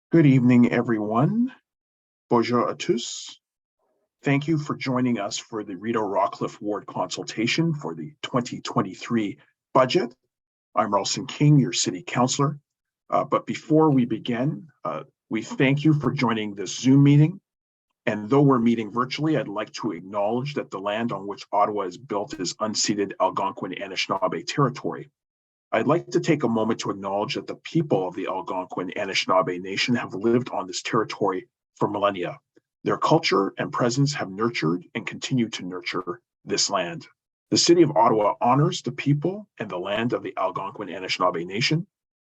Good evening, everyone. Bonjour à tous. Thank you for joining us for the Rideau-Rockcliffe Ward consultation for the 2023 budget. I'm Rawlson King, your city councillor. But before we begin, we thank you for joining this Zoom meeting. And though we're meeting virtually, I'd like to acknowledge that the land on which Ottawa is built is unceded Algonquin Anishinaabe territory. I'd like to take a moment to acknowledge that the people of the Algonquin Anishinaabe Nation have lived on this territory for millennia. Their culture and presence have nurtured and continue to nurture this land. The City of Ottawa honors the people and the land of the Algonquin Anishinaabe Nation,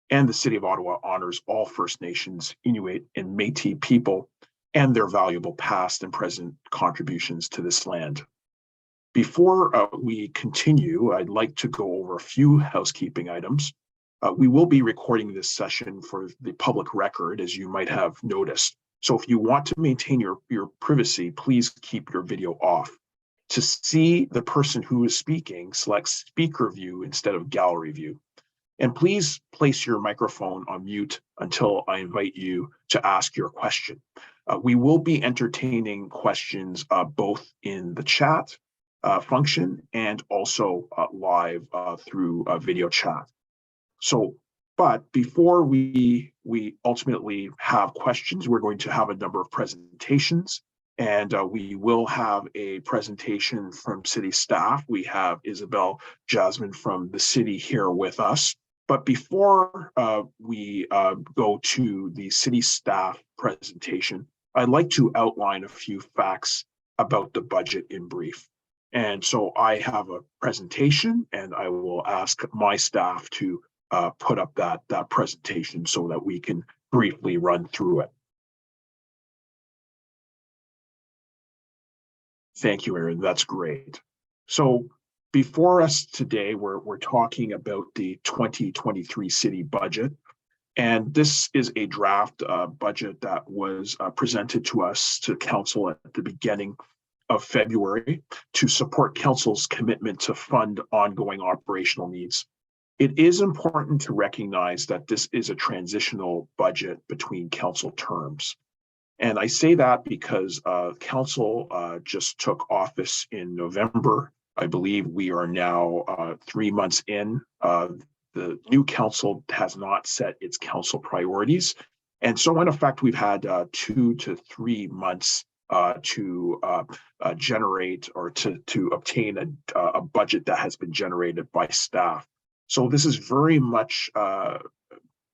and the City of Ottawa honors all First Nations, Inuit, and Métis people and their valuable past and present contributions to this land. Before we continue, I'd like to go over a few housekeeping items. We will be recording this session for the public record, as you might have noticed. So if you want to maintain your privacy, please keep your video off. To see the person who is speaking, select speaker view instead of gallery view. And please place your microphone on mute until I invite you to ask your question. We will be entertaining questions both in the chat function and also live through video chat. But before we ultimately have questions, we're going to have a number of presentations, and we will have a presentation from city staff. We have Isabel Jasmine from the city here with us. But before we go to the city staff presentation, I'd like to outline a few facts about the budget in brief. And so I have a presentation, and I will ask my staff to put up that presentation so that we can briefly run through it. Thank you, Aaron. That's great. So before us today, we're talking about the 2023 city budget. And this is a draft budget that was presented to us to council at the beginning of February to support council's commitment to fund ongoing operational needs. It is important to recognize that this is a transitional budget between council terms. And I say that because council just took office in November. I believe we are now 3 months in. The new council has not set its council priorities. And so in effect, we've had 2 to 3 months to generate or to obtain a budget that has been generated by staff. So this is very much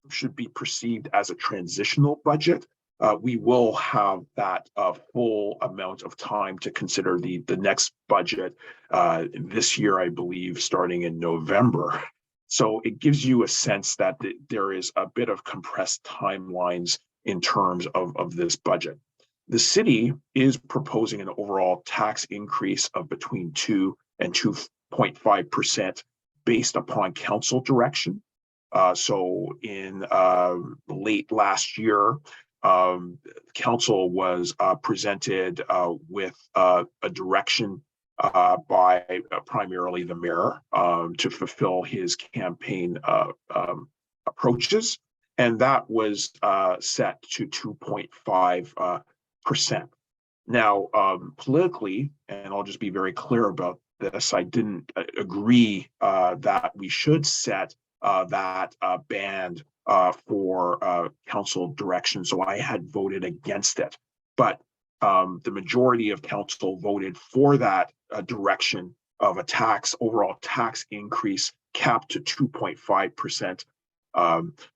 should be perceived as a transitional budget. We will have that full amount of time to consider the next budget this year, I believe, starting in November. So it gives you a sense that there is a bit of compressed timelines in terms of this budget. The city is proposing an overall tax increase of between 2 and 2.5% based upon council direction. So in late last year, council was presented with a direction by primarily the mayor to fulfill his campaign approaches, and that was set to 2.5%. Now, politically, and I'll just be very clear about this, I didn't agree that we should set that band for council direction, so I had voted against it. But the majority of council voted for that direction of a overall tax increase capped to 2.5%,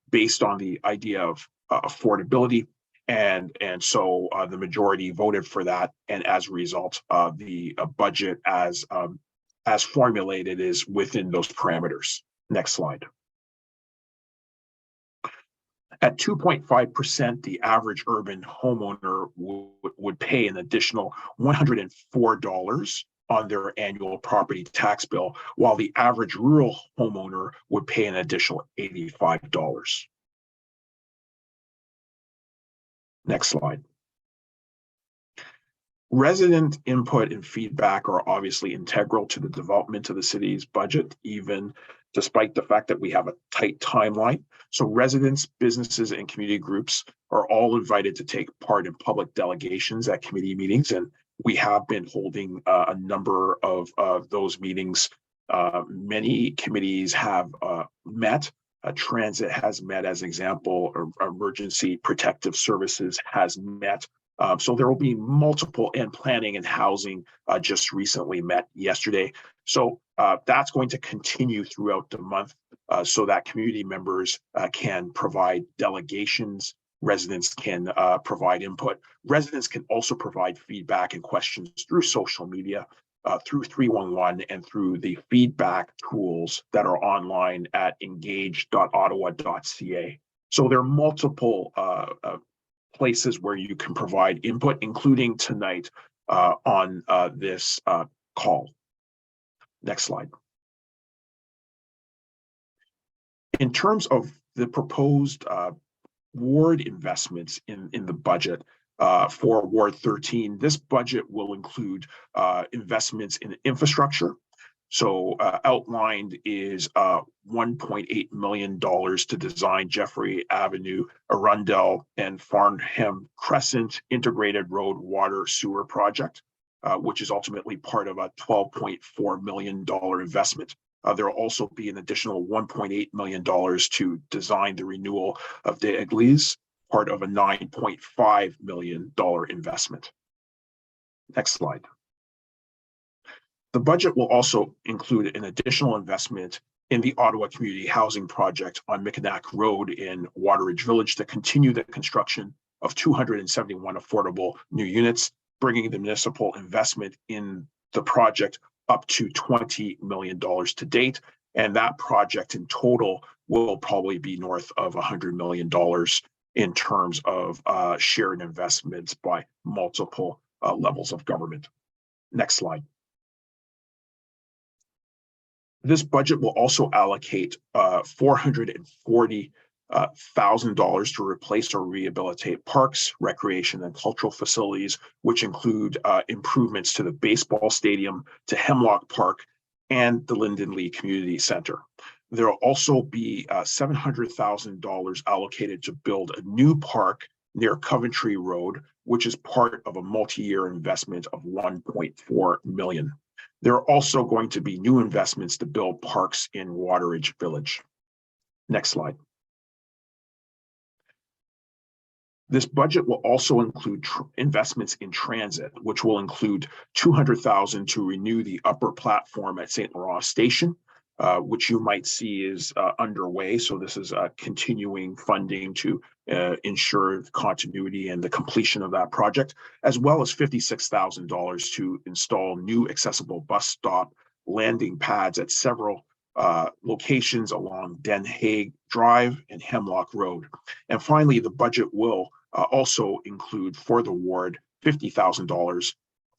based on the idea of affordability. And so the majority voted for that, and as a result, the budget as formulated is within those parameters. Next slide. At 2.5%, the average urban homeowner would pay an additional $104 on their annual property tax bill, while the average rural homeowner would pay an additional $85. Next slide. Resident input and feedback are obviously integral to the development of the city's budget, even despite the fact that we have a tight timeline. So residents, businesses, and community groups are all invited to take part in public delegations at committee meetings, and we have been holding a number of those meetings. Many committees have met. Transit has met, as an example, or emergency protective services has met. So there will be multiple, and planning and housing just recently met yesterday. So that's going to continue throughout the month so that community members can provide delegations. Residents can provide input. Residents can also provide feedback and questions through social media, through 311, and through the feedback tools that are online at engage.ottawa.ca. So there are multiple places where you can provide input, including tonight on this call. Next slide. In terms of the proposed ward investments in the budget for Ward 13, this budget will include investments in infrastructure. So outlined is $1.8 million to design Jeffrey Avenue, Arundel, and Farnham Crescent Integrated Road Water Sewer Project, which is ultimately part of a $12.4 million investment. There will also be an additional $1.8 million to design the renewal of the Église, part of a $9.5 million investment. Next slide. The budget will also include an additional investment in the Ottawa Community Housing Project on Mickinac Road in Wateridge Village to continue the construction of 271 affordable new units, bringing the municipal investment in the project up to $20 million to date. And that project in total will probably be north of $100 million in terms of shared investments by multiple levels of government. Next slide. This budget will also allocate $440,000 to replace or rehabilitate parks, recreation, and cultural facilities, which include improvements to the baseball stadium, to Hemlock Park, and the Lyndon Lee Community Center. There will also be $700,000 allocated to build a new park near Coventry Road, which is part of a multi-year investment of $1.4 million. There are also going to be new investments to build parks in Wateridge Village. Next slide. This budget will also include investments in transit, which will include $200,000 to renew the upper platform at St. Laurent Station, which you might see is underway. So this is continuing funding to ensure continuity and the completion of that project, as well as $56,000 to install new accessible bus stop landing pads at several locations along Den Haag Drive and Hemlock Road. And finally, the budget will also include for the ward $50,000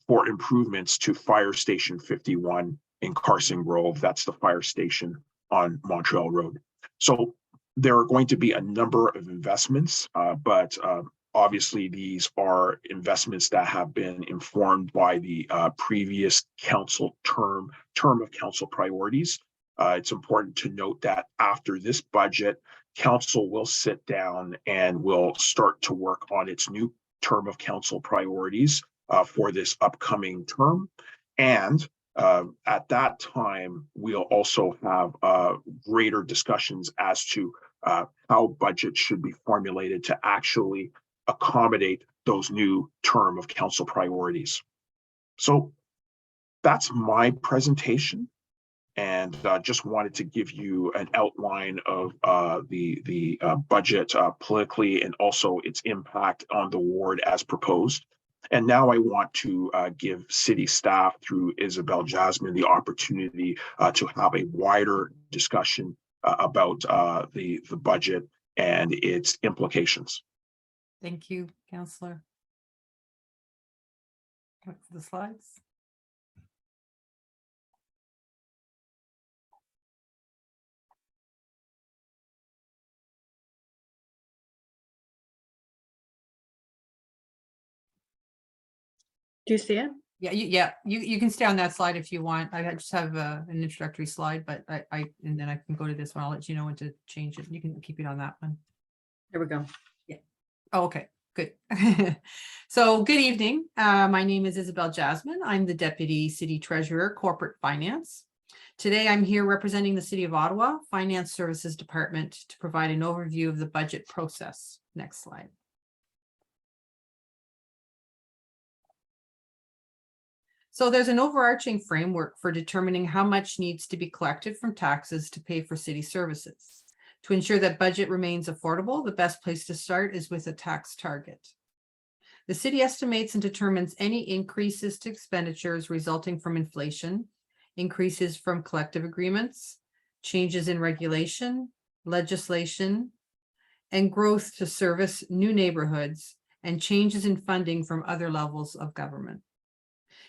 for improvements to Fire Station 51 in Carson Grove. That's the fire station on Montreal Road. So there are going to be a number of investments, but obviously these are investments that have been informed by the previous council term of council priorities. It's important to note that after this budget, council will sit down and will start to work on its new term of council priorities for this upcoming term. And at that time, we'll also have greater discussions as to how budgets should be formulated to actually accommodate those new term of council priorities. So that's my presentation. And just wanted to give you an outline of the budget politically and also its impact on the ward as proposed. And now I want to give city staff through Isabel Jasmine the opportunity to have a wider discussion about the budget and its implications. Thank you, Councillor. Back to the slides. Do you see it? You can stay on that slide if you want. I just have an introductory slide, but and then I can go to this one. I'll let you know when to change it. You can keep it on that one. There we go. Oh, okay, good. So good evening. My name is Isabel Jasmine. I'm the Deputy City Treasurer, Corporate Finance. Today, I'm here representing the City of Ottawa Finance Services Department to provide an overview of the budget process. Next slide. So there's an overarching framework for determining how much needs to be collected from taxes to pay for city services. To ensure that budget remains affordable, the best place to start is with a tax target. The city estimates and determines any increases to expenditures resulting from inflation, increases from collective agreements, changes in regulation, legislation, and growth to service new neighborhoods, and changes in funding from other levels of government.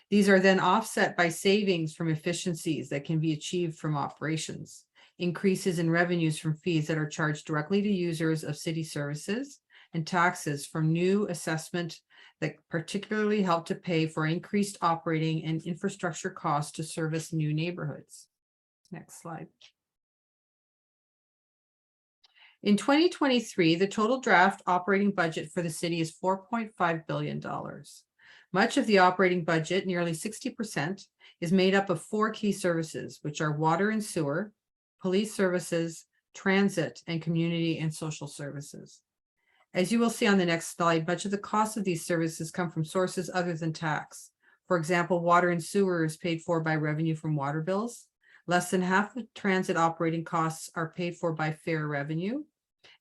These are then offset by savings from efficiencies that can be achieved from operations, increases in revenues from fees that are charged directly to users of city services, and taxes from new assessment that particularly help to pay for increased operating and infrastructure costs to service new neighborhoods. Next slide. In 2023, the total draft operating budget for the city is $4.5 billion. Much of the operating budget, nearly 60%, is made up of 4 key services, which are water and sewer, police services, transit, and community and social services. As you will see on the next slide, much of the cost of these services come from sources other than tax. For example, water and sewer is paid for by revenue from water bills. Less than half of transit operating costs are paid for by fare revenue.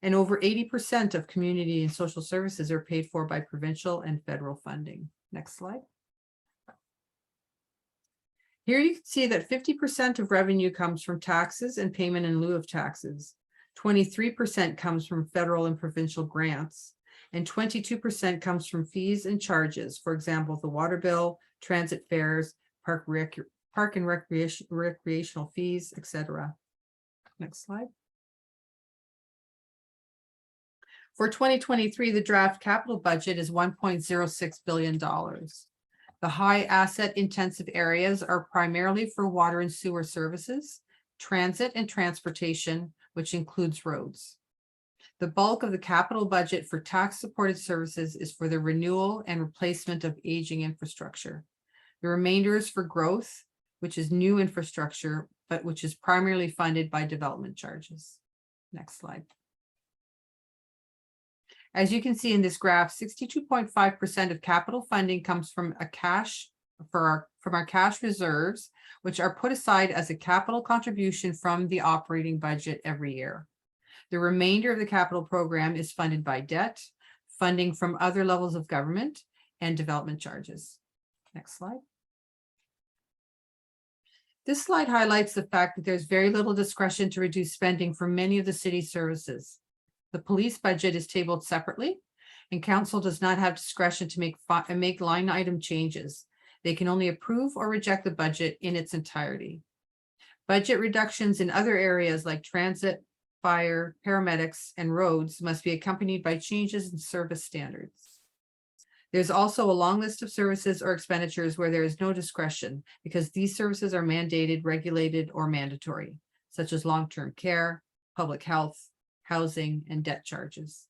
And over 80% of community and social services are paid for by provincial and federal funding. Next slide. Here you can see that 50% of revenue comes from taxes and payment in lieu of taxes. 23% comes from federal and provincial grants, and 22% comes from fees and charges. For example, the water bill, transit fares, park and recreational fees, etc. Next slide. For 2023, the draft capital budget is $1.06 billion. The high asset intensive areas are primarily for water and sewer services, transit and transportation, which includes roads. The bulk of the capital budget for tax supported services is for the renewal and replacement of aging infrastructure. The remainder is for growth, which is new infrastructure, but which is primarily funded by development charges. Next slide. As you can see in this graph, 62.5% of capital funding comes from our cash reserves, which are put aside as a capital contribution from the operating budget every year. The remainder of the capital program is funded by debt, funding from other levels of government, and development charges. Next slide. This slide highlights the fact that there's very little discretion to reduce spending for many of the city's services. The police budget is tabled separately, and council does not have discretion to make line item changes. They can only approve or reject the budget in its entirety. Budget reductions in other areas like transit, fire, paramedics, and roads must be accompanied by changes in service standards. There's also a long list of services or expenditures where there is no discretion because these services are mandated, regulated, or mandatory, such as long-term care, public health, housing, and debt charges.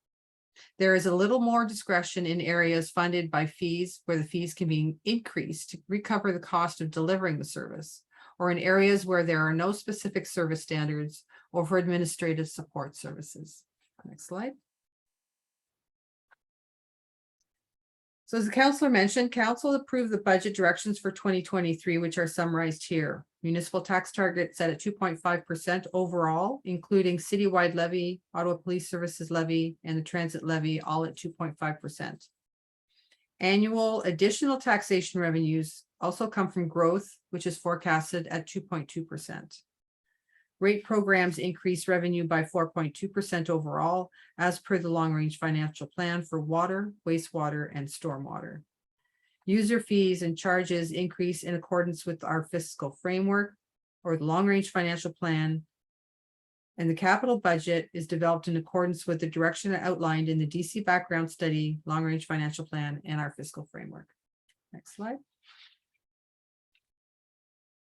There is a little more discretion in areas funded by fees where the fees can be increased to recover the cost of delivering the service, or in areas where there are no specific service standards or for administrative support services. Next slide. So as the councillor mentioned, council approved the budget directions for 2023, which are summarized here. Municipal tax target set at 2.5% overall, including citywide levy, Ottawa Police Services levy, and the transit levy, all at 2.5%. Annual additional taxation revenues also come from growth, which is forecasted at 2.2%. Rate programs increase revenue by 4.2% overall, as per the long-range financial plan for water, wastewater, and stormwater. User fees and charges increase in accordance with our fiscal framework or the long-range financial plan, and the capital budget is developed in accordance with the direction outlined in the DC background study, long-range financial plan, and our fiscal framework. Next slide.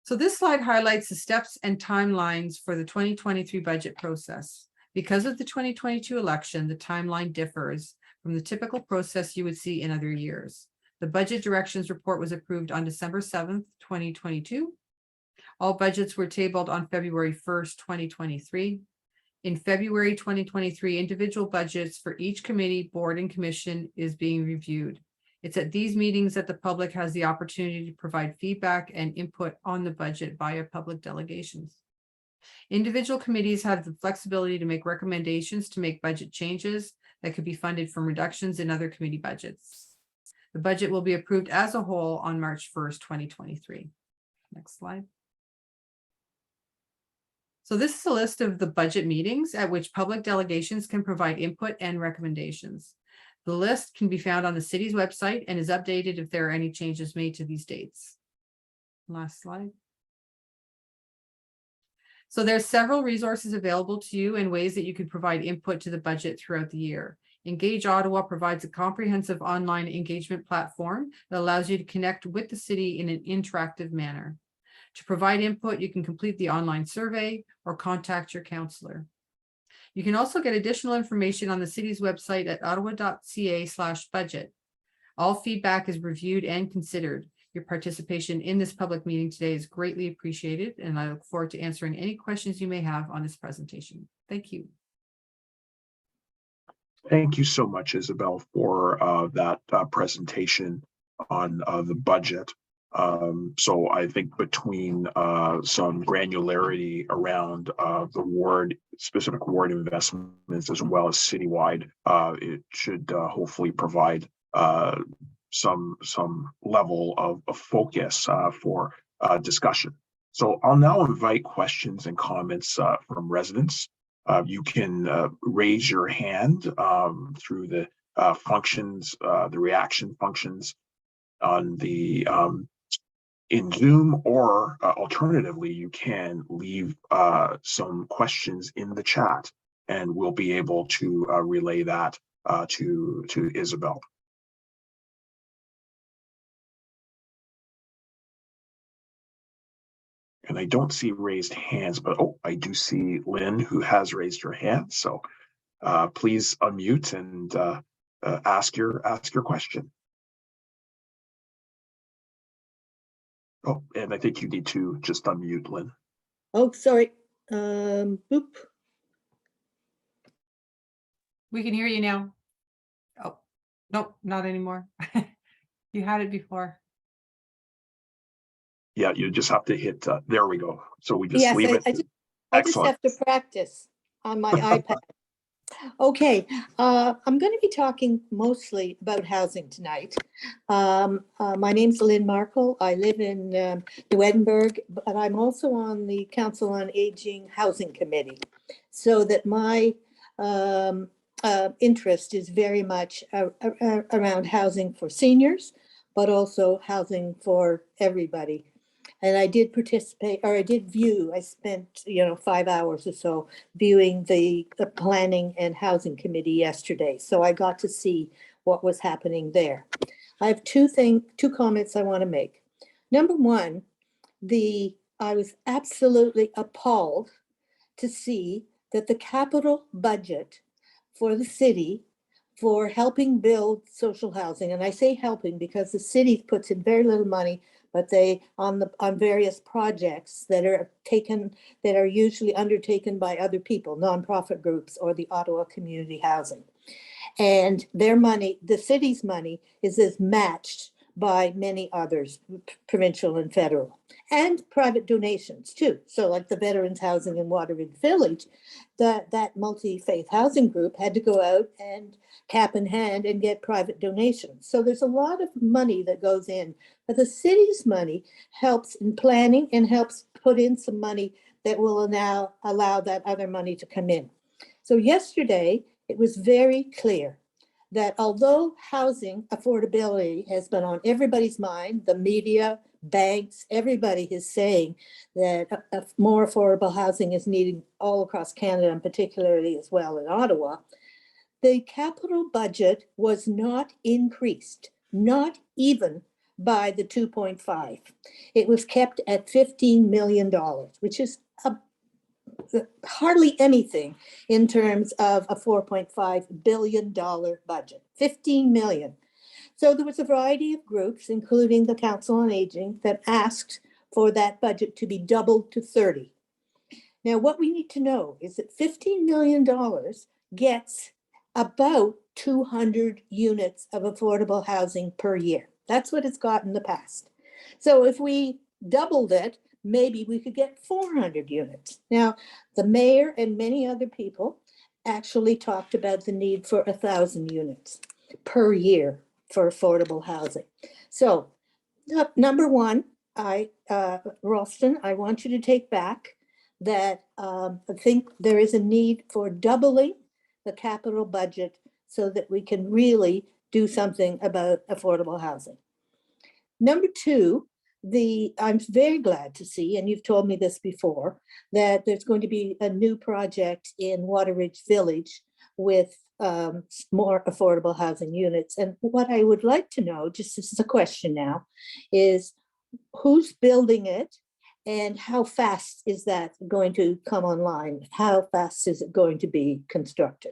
So this slide highlights the steps and timelines for the 2023 budget process. Because of the 2022 election, the timeline differs from the typical process you would see in other years. The budget directions report was approved on December 7th, 2022. All budgets were tabled on February 1st, 2023. In February 2023, individual budgets for each committee, board, and commission is being reviewed. It's at these meetings that the public has the opportunity to provide feedback and input on the budget via public delegations. Individual committees have the flexibility to make recommendations to make budget changes that could be funded from reductions in other committee budgets. The budget will be approved as a whole on March 1st, 2023. Next slide. So this is a list of the budget meetings at which public delegations can provide input and recommendations. The list can be found on the city's website and is updated if there are any changes made to these dates. Last slide. So there's several resources available to you and ways that you could provide input to the budget throughout the year. Engage Ottawa provides a comprehensive online engagement platform that allows you to connect with the city in an interactive manner. To provide input, you can complete the online survey or contact your councillor. You can also get additional information on the city's website at ottawa.ca/budget. All feedback is reviewed and considered. Your participation in this public meeting today is greatly appreciated, and I look forward to answering any questions you may have on this presentation. Thank you. Thank you so much, Isabel, for that presentation on the budget. So I think between some granularity around the specific ward investments as well as citywide, it should hopefully provide some level of focus for discussion. So I'll now invite questions and comments from residents. You can raise your hand through the functions, the reaction functions on the in Zoom, or alternatively, you can leave some questions in the chat, and we'll be able to relay that to Isabel. And I don't see raised hands, but I do see Lynn, who has raised her hand. So please unmute and ask your question. Oh, and I think you need to just unmute, Lynn. Oh, sorry. Boop. We can hear you now. Oh, nope, not anymore. You had it before. Yeah, you just have to hit, there we go. So we just leave it. I just have to practice on my iPad. Okay, I'm going to be talking mostly about housing tonight. My name's Lynn Markle. I live in New Edinburgh, but I'm also on the Council on Aging Housing Committee, so that my interest is very much around housing for seniors, but also housing for everybody. And I did participate, or I did view, I spent, 5 hours or so viewing the Planning and Housing Committee yesterday. So I got to see what was happening there. I have two comments I want to make. Number one, I was absolutely appalled to see that the capital budget for the city for helping build social housing, and I say helping because the city puts in very little money, but they on various projects that are usually undertaken by other people, nonprofit groups or the Ottawa Community Housing. And their money, the city's money, is matched by many others, provincial and federal, and private donations too. So like the Veterans Housing in Waterford Village, that multi-faith housing group had to go out and cap in hand and get private donations. So there's a lot of money that goes in, but the city's money helps in planning and helps put in some money that will now allow that other money to come in. So yesterday, it was very clear that although housing affordability has been on everybody's mind, the media, banks, everybody is saying that more affordable housing is needed all across Canada, and particularly as well in Ottawa, the capital budget was not increased, not even by the 2.5. It was kept at $15 million, which is hardly anything in terms of a $4.5 billion budget, 15 million. So there was a variety of groups, including the Council on Aging, that asked for that budget to be doubled to 30. Now, what we need to know is that $15 million gets about 200 units of affordable housing per year. That's what it's got in the past. So if we doubled it, maybe we could get 400 units. Now, the mayor and many other people actually talked about the need for 1,000 units per year for affordable housing. So number one, Ralston, I want you to take back that I think there is a need for doubling the capital budget so that we can really do something about affordable housing. Number two, I'm very glad to see, and you've told me this before, that there's going to be a new project in Waterridge Village with more affordable housing units. And what I would like to know, just this is a question now, is who's building it and how fast is that going to come online? How fast is it going to be constructed?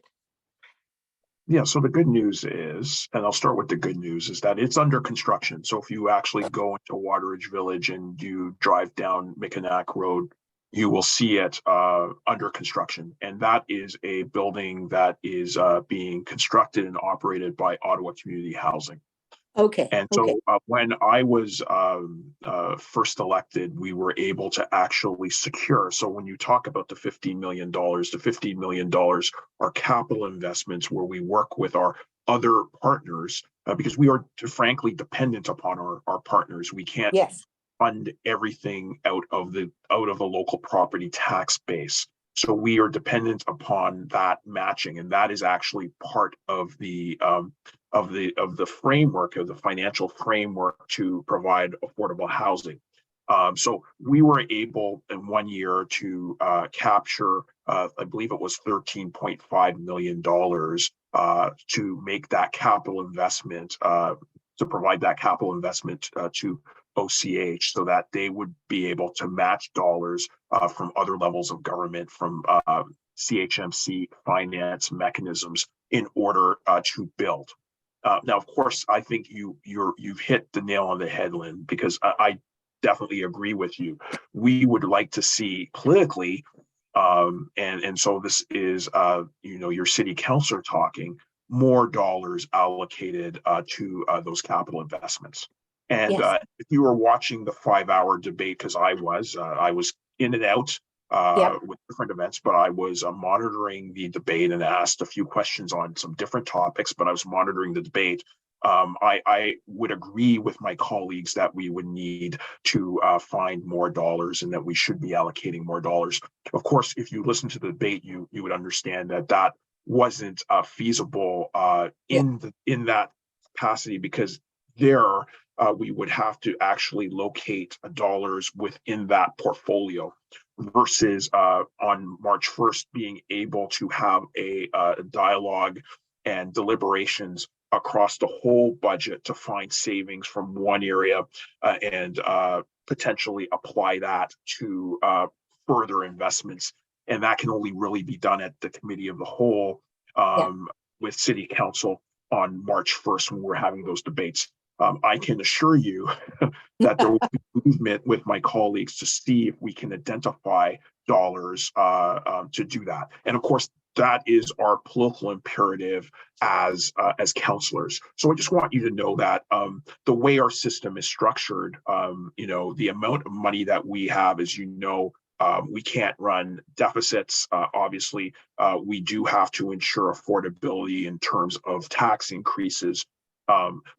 Yeah, so the good news is, and I'll start with the good news, is that it's under construction. So if you actually go into Waterridge Village and you drive down Mickinac Road, you will see it under construction. And that is a building that is being constructed and operated by Ottawa Community Housing. Okay. And so when I was first elected, we were able to actually secure. So when you talk about the $15 million, the $15 million are capital investments where we work with our other partners because we are frankly dependent upon our partners. We can't fund everything out of the local property tax base. So we are dependent upon that matching, and that is actually part of the framework, of the financial framework to provide affordable housing. So we were able in 1 year to capture, I believe it was $13.5 million to make that capital investment, to provide that capital investment to OCH so that they would be able to match dollars from other levels of government, from CHMC finance mechanisms in order to build. Now, of course, I think you've hit the nail on the head, Lynn, because I definitely agree with you. We would like to see politically, and so this is your city councilor talking, more dollars allocated to those capital investments. And if you were watching the 5-hour debate, because I was in and out with different events, but I was monitoring the debate and asked a few questions on some different topics, but I was monitoring the debate. I would agree with my colleagues that we would need to find more dollars and that we should be allocating more dollars. Of course, if you listen to the debate, you would understand that wasn't feasible in that capacity, because we would have to actually locate dollars within that portfolio versus on March 1st being able to have a dialogue and deliberations across the whole budget to find savings from one area and potentially apply that to further investments. And that can only really be done at the committee of the whole with city council on March 1st when we're having those debates. I can assure you that there will be movement with my colleagues to see if we can identify dollars to do that. And of course, that is our political imperative as councillors. So I just want you to know that the way our system is structured, the amount of money that we have, as you know, we can't run deficits. Obviously, we do have to ensure affordability in terms of tax increases.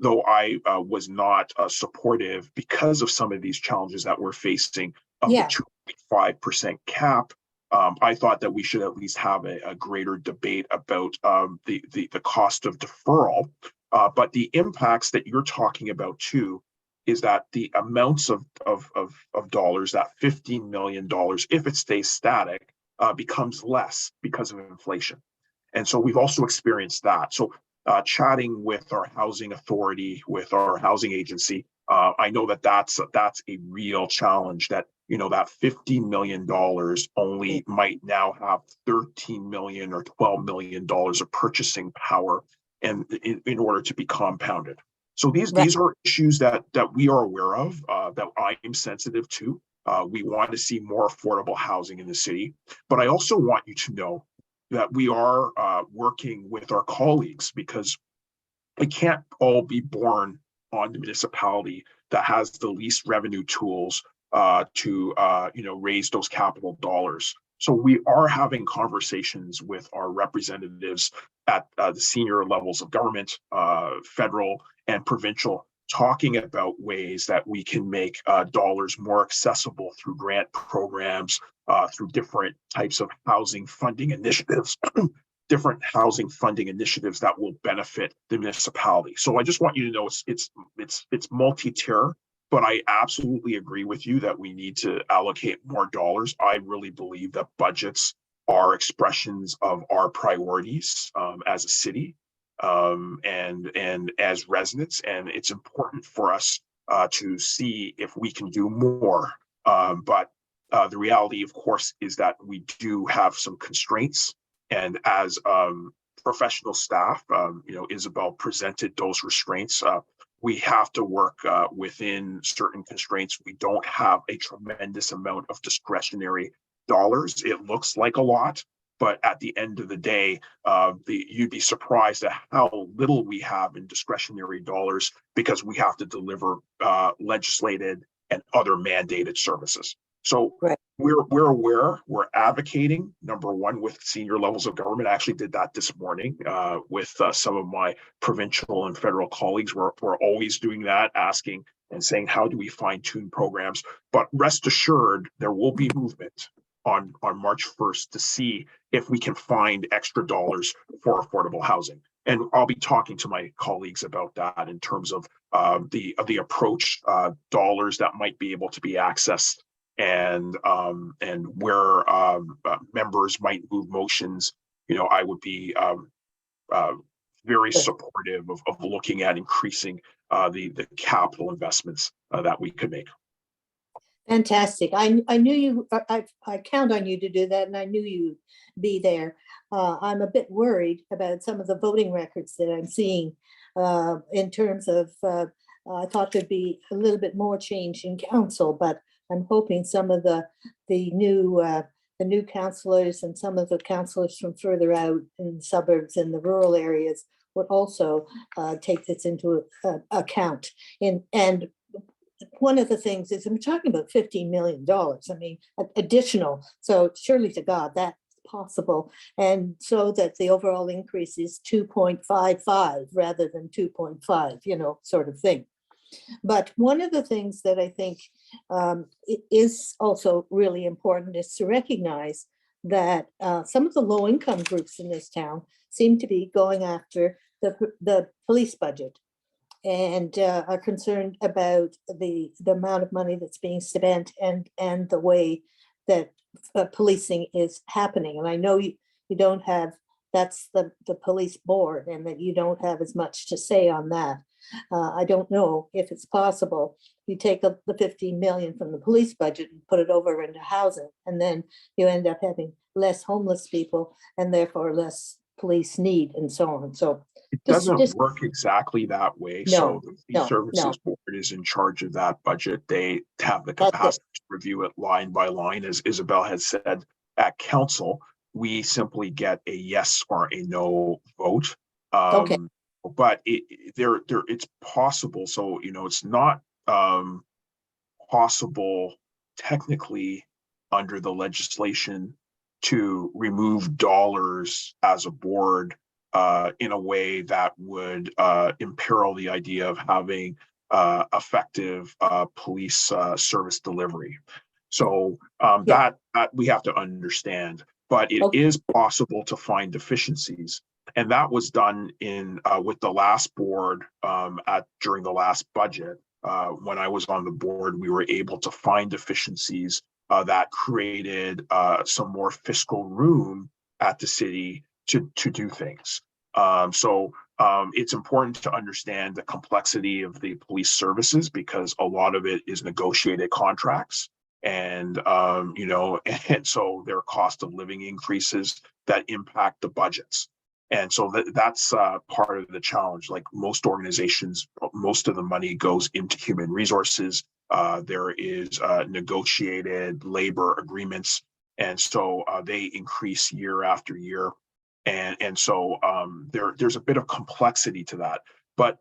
Though I was not supportive because of some of these challenges that we're facing of the 2.5% cap. I thought that we should at least have a greater debate about the cost of deferral. But the impacts that you're talking about too is that the amounts of dollars, that $15 million, if it stays static, becomes less because of inflation. And so we've also experienced that. So chatting with our housing authority, with our housing agency, I know that that's a real challenge, that, you know, that $50 million only might now have 13 million or $12 million of purchasing power, and in order to be compounded. So these are issues that we are aware of, that I am sensitive to. We want to see more affordable housing in the city, but I also want you to know that we are working with our colleagues, because it can't all be borne on the municipality that has the least revenue tools to raise those capital dollars. So we are having conversations with our representatives at the senior levels of government, federal and provincial, talking about ways that we can make dollars more accessible through grant programs, through different types of housing funding initiatives, different housing funding initiatives that will benefit the municipality. So I just want you to know it's multi-tier, but I absolutely agree with you that we need to allocate more dollars. I really believe that budgets are expressions of our priorities as a city, and as residents, and it's important for us to see if we can do more. But the reality, of course, is that we do have some constraints, and as professional staff, Isabel presented those restraints. We have to work within certain constraints. We don't have a tremendous amount of discretionary dollars. It looks like a lot, but at the end of the day, you'd be surprised at how little we have in discretionary dollars, because we have to deliver legislated and other mandated services. So we're aware, we're advocating, number one, with senior levels of government. I actually did that this morning with some of my provincial and federal colleagues. We're always doing that, asking and saying, how do we fine tune programs? But rest assured, there will be movement on March 1st to see if we can find extra dollars for affordable housing. And I'll be talking to my colleagues about that in terms of the approach, dollars that might be able to be accessed, and where members might move motions. I would be very supportive of looking at increasing the capital investments that we could make. Fantastic. I knew you, I count on you to do that, and I knew you'd be there. I'm a bit worried about some of the voting records that I'm seeing in terms of, I thought there'd be a little bit more change in council, but I'm hoping some of the new councillors and some of the councillors from further out in the suburbs and the rural areas would also take this into account. And one of the things is, I'm talking about $15 million. I mean, additional. So surely to God, that's possible. And so that the overall increase is 2.55 rather than 2.5, sort of thing. But one of the things that I think is also really important is to recognize that some of the low income groups in this town seem to be going after the police budget, and are concerned about the amount of money that's being spent and the way that policing is happening. And I know you don't have, that's the police board, and that you don't have as much to say on that. I don't know if it's possible you take the 15 million from the police budget and put it over into housing, and then you end up having less homeless people and therefore less police need, and so on. So it doesn't work exactly that way. So the Police Services Board is in charge of that budget. They have the capacity to review it line by line. As Isabel has said, at council, we simply get a yes or a no vote. But it's possible. So, it's not possible technically under the legislation to remove dollars as a board in a way that would imperil the idea of having effective police service delivery. So that we have to understand, but it is possible to find deficiencies. And that was done in with the last board during the last budget. When I was on the board, we were able to find deficiencies that created some more fiscal room at the city to do things. So It's important to understand the complexity of the police services because a lot of it is negotiated contracts, and and so there are cost of living increases that impact the budgets. And so that's part of the challenge. Like most organizations, most of the money goes into human resources. There is negotiated labor agreements, and so they increase year after year. And so there's a bit of complexity to that, but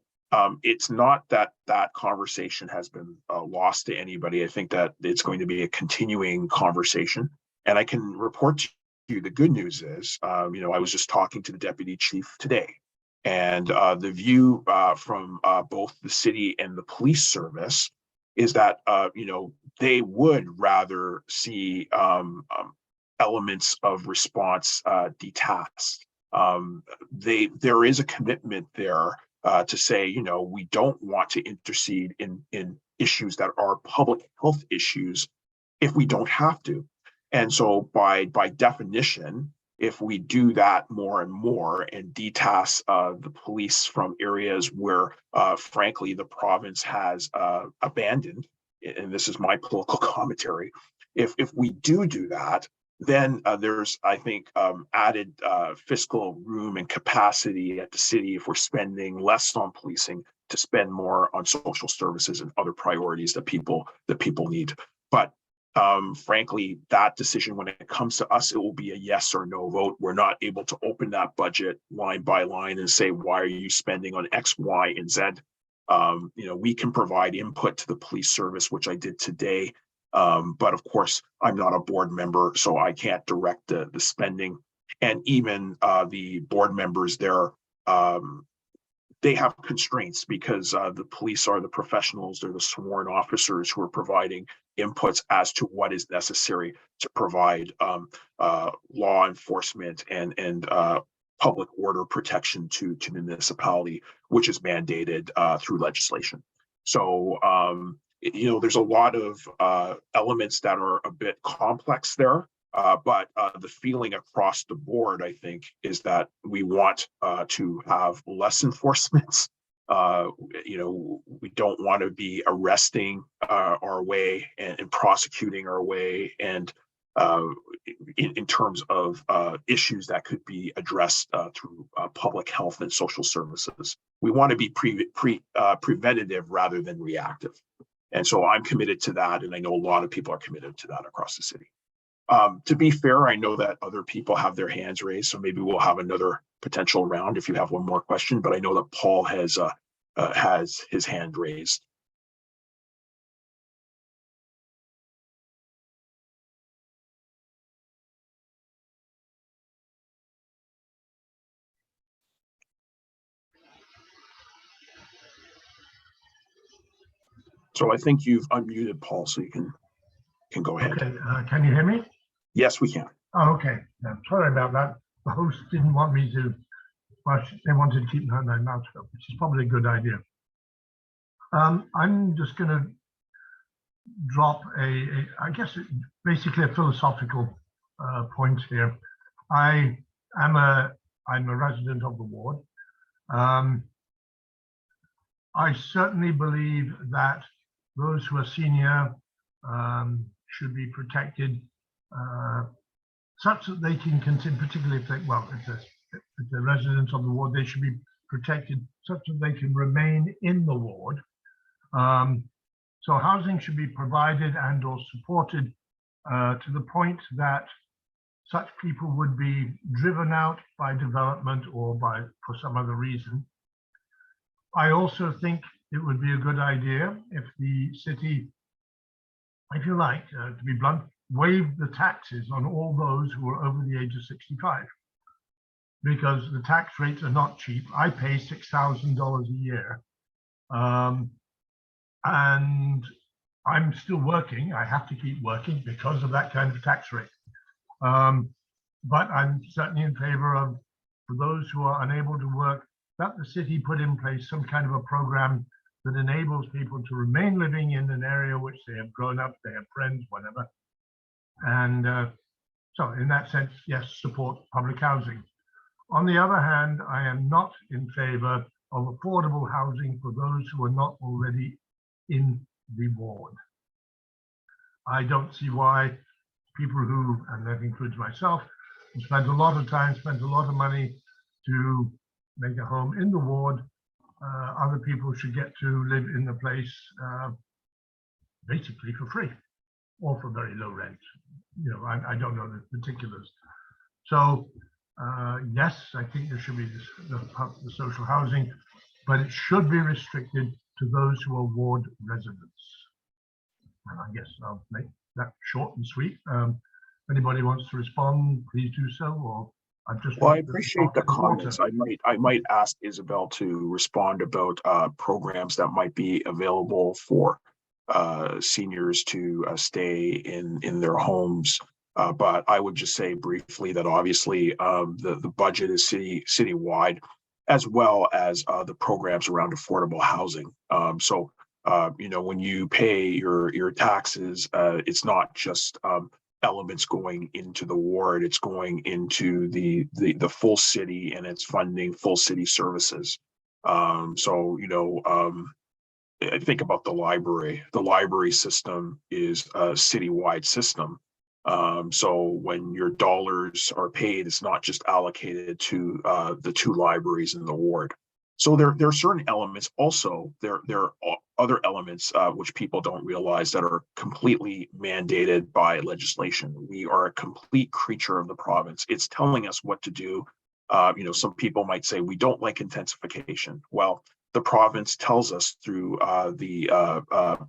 it's not that conversation has been lost to anybody. I think that it's going to be a continuing conversation, and I can report to you the good news is, I was just talking to the deputy chief today, and the view from both the city and the police service is that they would rather see elements of response detasked. There is a commitment there to say, we don't want to intercede in issues that are public health issues if we don't have to. And so by definition, if we do that more and more and detask the police from areas where, frankly, the province has abandoned, and this is my political commentary, if we do that, then there's, I think, added fiscal room and capacity at the city if we're spending less on policing to spend more on social services and other priorities that people need. But frankly, that decision, when it comes to us, it will be a yes or no vote. We're not able to open that budget line by line and say, why are you spending on X, Y, and Z? We can provide input to the police service, which I did today. But of course, I'm not a board member, so I can't direct the spending. And even the board members there, they have constraints because the police are the professionals, they're the sworn officers who are providing inputs as to what is necessary to provide law enforcement and public order protection to municipality, which is mandated through legislation. So there's a lot of elements that are a bit complex there, but the feeling across the board, I think, is that we want to have less enforcement. We don't want to be arresting our way and prosecuting our way, and in terms of issues that could be addressed through public health and social services. We want to be preventative rather than reactive. And so I'm committed to that, and I know a lot of people are committed to that across the city. To be fair, I know that other people have their hands raised, so maybe we'll have another potential round if you have one more question, but I know that Paul has his hand raised. So I think you've unmuted, Paul, so you can go ahead. Okay, can you hear me? Yes, we can. Oh, okay. Sorry about that. The host didn't want me to, well, they wanted to keep my mouth shut, which is probably a good idea. I'm just going to drop I guess, basically a philosophical point here. I'm a resident of the ward. I certainly believe that those who are senior should be protected such that they can continue, particularly if they're residents of the ward, they should be protected such that they can remain in the ward. So housing should be provided and or supported to the point that such people would be driven out by development or for some other reason. I also think it would be a good idea if the city, if you like, to be blunt, waived the taxes on all those who are over the age of 65, because the tax rates are not cheap. I pay $6,000 a year, and I'm still working. I have to keep working because of that kind of tax rate. But I'm certainly in favor of, for those who are unable to work, that the city put in place some kind of a program that enables people to remain living in an area which they have grown up, they have friends, whatever. And so in that sense, yes, support public housing. On the other hand, I am not in favor of affordable housing for those who are not already in the ward. I don't see why people who, and that includes myself, who spent a lot of time, spent a lot of money to make a home in the ward, other people should get to live in the place basically for free or for very low rent. You know, I don't know the particulars. So yes, I think there should be the social housing, but it should be restricted to those who are ward residents. And I guess I'll make that short and sweet. Anybody wants to respond, please do so. Or I've just. Well, I appreciate the comments. I might ask Isabel to respond about programs that might be available for seniors to stay in their homes. But I would just say briefly that obviously the budget is citywide, as well as the programs around affordable housing. So you know, when you pay your taxes, it's not just elements going into the ward, it's going into the full city, and it's funding full city services. So, you know, I think about the library. The library system is a citywide system. So when your dollars are paid, it's not just allocated to the 2 libraries in the ward. So there are certain elements. Also, there are other elements which people don't realize that are completely mandated by legislation. We are a complete creature of the province. It's telling us what to do. You know, some people might say we don't like intensification. Well, the province tells us through the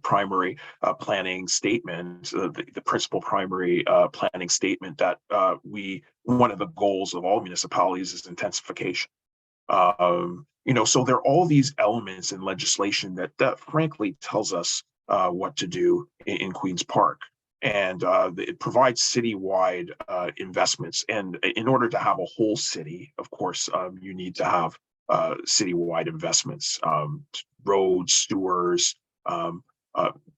primary planning statement, the principal primary planning statement, that one of the goals of all municipalities is intensification. You know, so there are all these elements in legislation that frankly tells us what to do in Queen's Park. And it provides citywide investments. And in order to have a whole city, of course, you need to have citywide investments, roads, sewers. You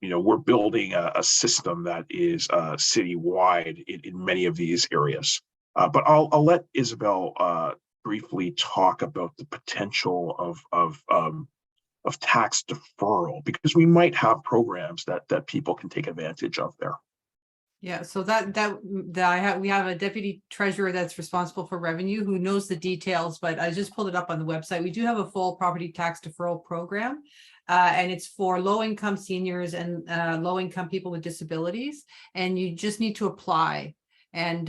know, we're building a system that is citywide in many of these areas. But I'll let Isabel briefly talk about the potential of tax deferral, because we might have programs that people can take advantage of there. Yeah, so we have a deputy treasurer that's responsible for revenue who knows the details, but I just pulled it up on the website. We do have a full property tax deferral program, and it's for low-income seniors and low-income people with disabilities, and you just need to apply. And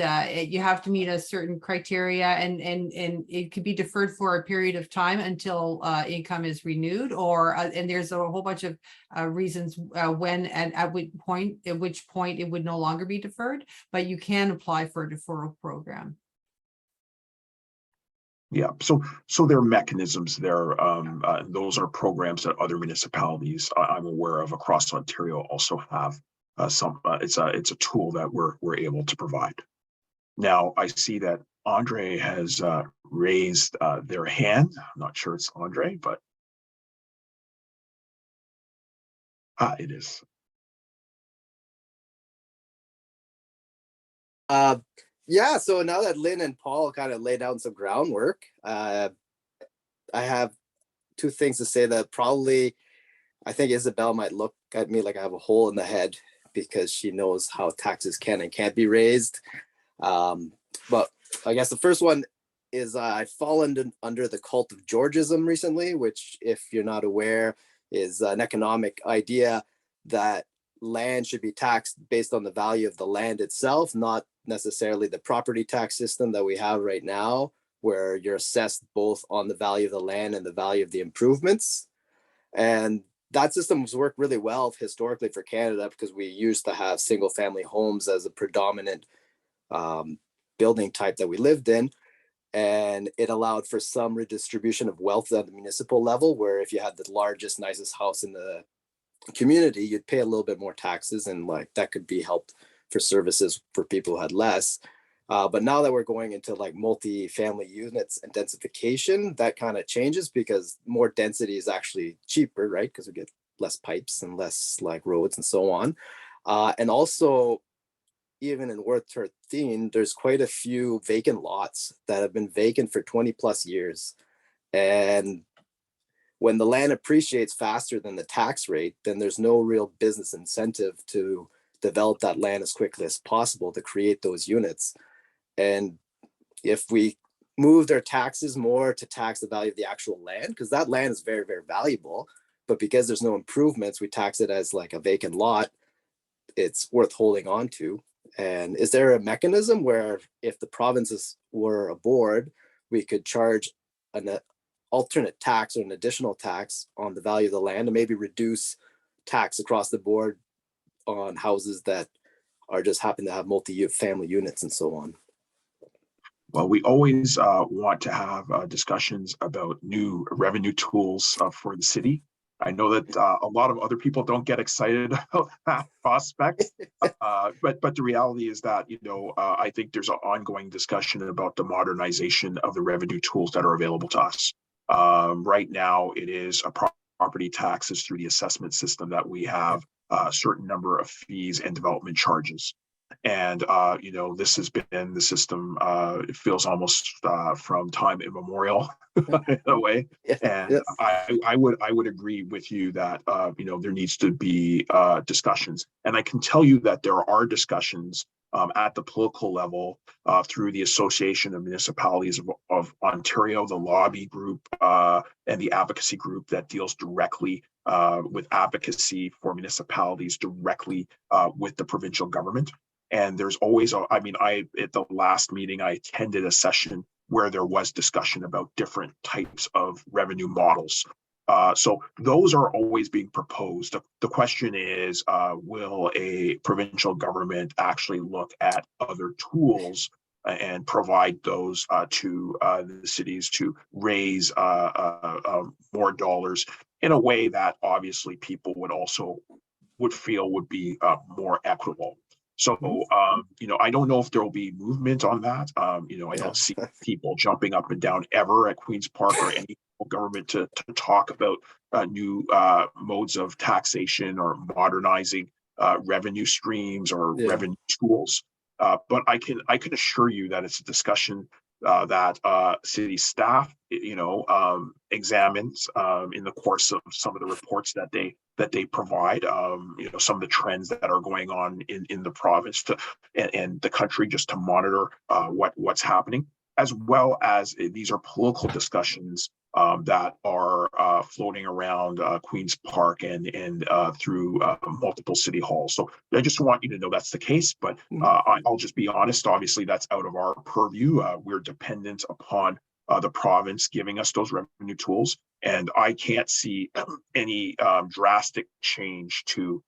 you have to meet a certain criteria, and it could be deferred for a period of time until income is renewed, or and there's a whole bunch of reasons when and at which point it would no longer be deferred, but you can apply for a deferral program. Yeah, so there are mechanisms there. Those are programs that other municipalities I'm aware of across Ontario also have. It's a tool that we're able to provide. Now I see that Andre has raised their hand. I'm not sure it's Andre, but it is. Yeah, so now that Lynn and Paul kind of laid down some groundwork, I have 2 things to say that probably I think Isabel might look at me like I have a hole in the head, because she knows how taxes can and can't be raised. But I guess the first one is I've fallen under the cult of Georgism recently, which, if you're not aware, is an economic idea that land should be taxed based on the value of the land itself, not necessarily the property tax system that we have right now, where you're assessed both on the value of the land and the value of the improvements. And that system's worked really well historically for Canada, because we used to have single family homes as a predominant building type that we lived in. And it allowed for some redistribution of wealth at the municipal level, where if you had the largest, nicest house in the community, you'd pay a little bit more taxes, and like that could be helped for services for people who had less. But now that we're going into like multi-family units and densification, that kind of changes, because more density is actually cheaper, right? Because we get less pipes and less like roads and so on. And also, even in Worth 13, there's quite a few vacant lots that have been vacant for 20 plus years. And when the land appreciates faster than the tax rate, then there's no real business incentive to develop that land as quickly as possible to create those units. And if we moved our taxes more to tax the value of the actual land, because that land is very, very valuable, but because there's no improvements, we tax it as like a vacant lot, it's worth holding on to. And is there a mechanism where if the provinces were aboard, we could charge an alternate tax or an additional tax on the value of the land and maybe reduce tax across the board on houses that are just happen to have multi-family units and so on? Well, we always want to have discussions about new revenue tools for the city. I know that a lot of other people don't get excited about that prospect, but the reality is that, I think there's an ongoing discussion about the modernization of the revenue tools that are available to us. Right now, it is a property taxes through the assessment system that we have a certain number of fees and development charges. And, this has been the system, it feels almost from time immemorial in a way. And Yes. I would agree with you that, there needs to be discussions. And I can tell you that there are discussions at the political level through the Association of Municipalities of Ontario, the lobby group and the advocacy group that deals directly with advocacy for municipalities directly with the provincial government. And there's always, at the last meeting, I attended a session where there was discussion about different types of revenue models. So those are always being proposed. The question is, will a provincial government actually look at other tools and provide those to the cities to raise more dollars in a way that obviously people would feel would be more equitable. So, I don't know if there will be movement on that. I don't see people jumping up and down ever at Queen's Park or any government to talk about new modes of taxation or modernizing revenue streams or revenue tools. But I can assure you that it's a discussion that city staff, examines in the course of some of the reports that they provide. Some of the trends that are going on in the province and the country, just to monitor what's happening, as well as these are political discussions that are floating around Queen's Park and through multiple city halls. So I just want you to know that's the case, but I'll just be honest, obviously that's out of our purview. We're dependent upon the province giving us those revenue tools, and I can't see any drastic change to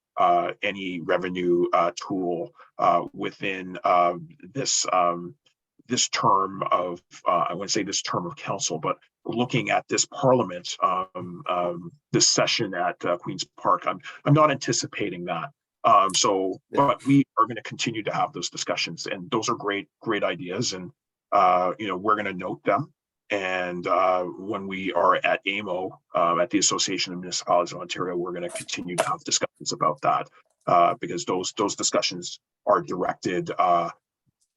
any revenue tool within this term of, I wouldn't say this term of council, but looking at this parliament, this session at Queen's Park, I'm not anticipating that. But we are going to continue to have those discussions, and those are great ideas, and we're going to note them. And when we are at AMO, at the Association of Municipalities of Ontario, we're going to continue to have discussions about that because those discussions are directed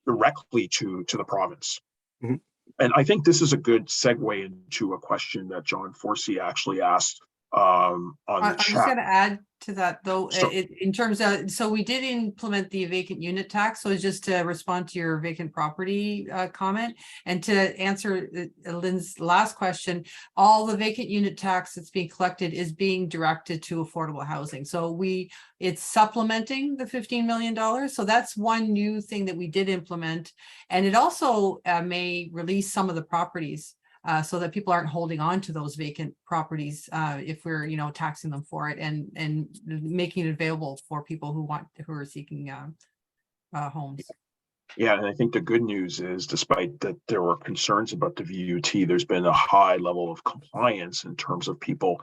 directly to the province. Mm-hmm. And I think this is a good segue into a question that John Forsey actually asked on the I'm chat. just going to add to that though, Sure. in terms of, so we did implement the vacant unit tax. So just to respond to your vacant property comment and to answer Lynn's last question, all the vacant unit tax that's being collected is being directed to affordable housing. So it's supplementing the $15 million. So that's one new thing that we did implement. And it also may release some of the properties so that people aren't holding on to those vacant properties if we're, taxing them for it and making it available for people who are seeking homes. Yeah, and I think the good news is, despite that there were concerns about the VUT, there's been a high level of compliance in terms of people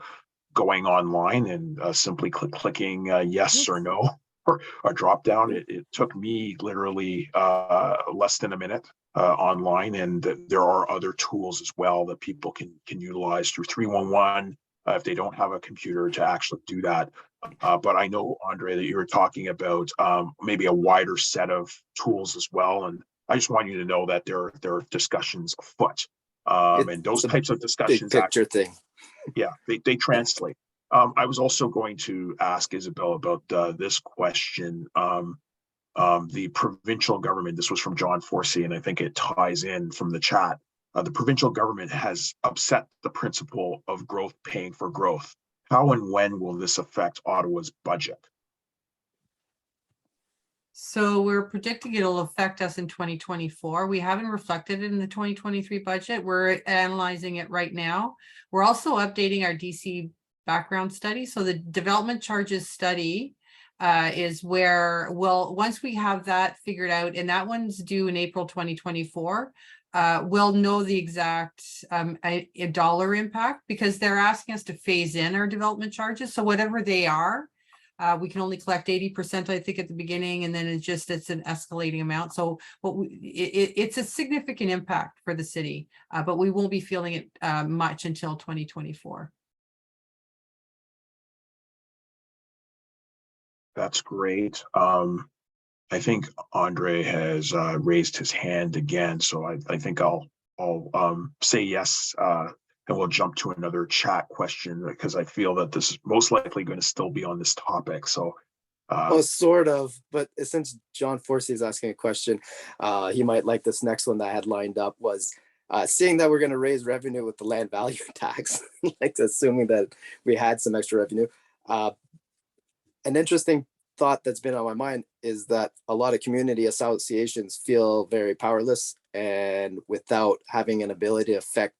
going online and simply clicking yes or no or drop down. It took me literally less than a minute online, and there are other tools as well that people can utilize through 311 if they don't have a computer to actually do that. But I know, Andre, that you were talking about maybe a wider set of tools as well. And I just want you to know that there are discussions afoot. And those It's a types of big discussions picture actually, thing. yeah, they translate. I was also going to ask Isabel about this question. The provincial government, this was from John Forsey, and I think it ties in from the chat. The provincial government has upset the principle of growth paying for growth. How and when will this affect Ottawa's budget? So we're predicting it'll affect us in 2024. We haven't reflected it in the 2023 budget. We're analyzing it right now. We're also updating our DC background study. So the development charges study is where once we have that figured out, and that one's due in April 2024, we'll know the exact a dollar impact, because they're asking us to phase in our development charges. So whatever they are, we can only collect 80%, I think, at the beginning, and then it's an escalating amount. So it's a significant impact for the city, but we won't be feeling it much until 2024. That's great. I think Andre has raised his hand again, so I think I'll say yes, and we'll jump to another chat question, because I feel that this is most likely going to still be on this topic. So, Well, sort of, but since John Forsey is asking a question, he might like this next one that I had lined up was seeing that we're going to raise revenue with the land value tax, like assuming that we had some extra revenue. An interesting thought that's been on my mind is that a lot of community associations feel very powerless and without having an ability to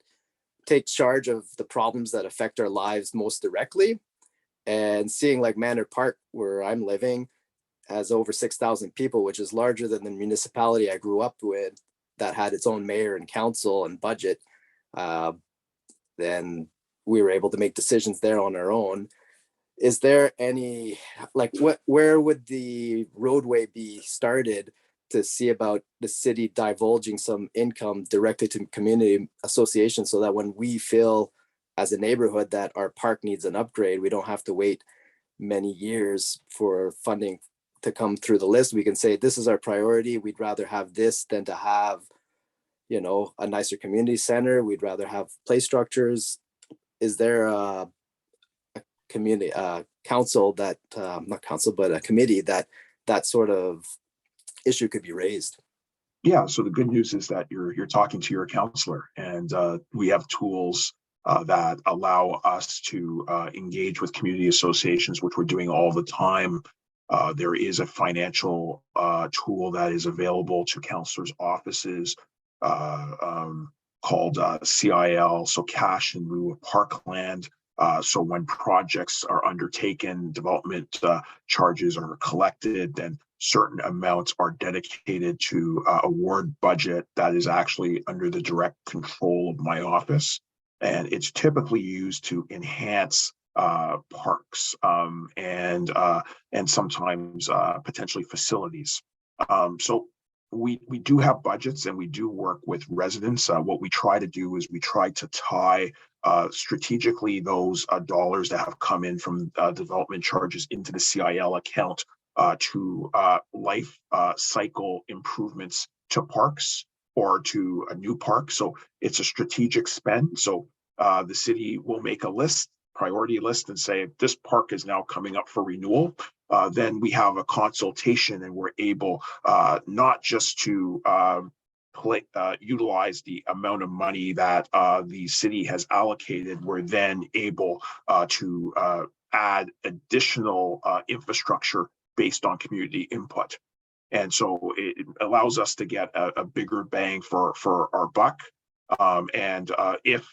take charge of the problems that affect our lives most directly. And seeing like Manor Park, where I'm living, has over 6,000 people, which is larger than the municipality I grew up with that had its own mayor and council and budget. Then we were able to make decisions there on our own. Is there any, like, where would the roadway be started to see about the city divulging some income directly to community associations, so that when we feel as a neighborhood that our park needs an upgrade, we don't have to wait many years for funding to come through the list? We can say, this is our priority. We'd rather have this than to have, a nicer community center. We'd rather have play structures. Is there a community council that not council, but a committee that sort of issue could be raised? Yeah, so the good news is that you're talking to your counselor, and we have tools that allow us to engage with community associations, which we're doing all the time. There is a financial tool that is available to counselors' offices called CIL, so cash in lieu of parkland. So when projects are undertaken, development charges are collected, then certain amounts are dedicated to a ward budget that is actually under the direct control of my office. And it's typically used to enhance parks and sometimes potentially facilities. So we do have budgets, and we do work with residents. What we try to do is we try to tie strategically those dollars that have come in from development charges into the CIL account to life cycle improvements to parks or to a new park. So it's a strategic spend. So the city will make a priority list, and say, this park is now coming up for renewal. Then we have a consultation, and we're able not just to utilize the amount of money that the city has allocated. We're then able to add additional infrastructure based on community input. And so it allows us to get a bigger bang for our buck. And if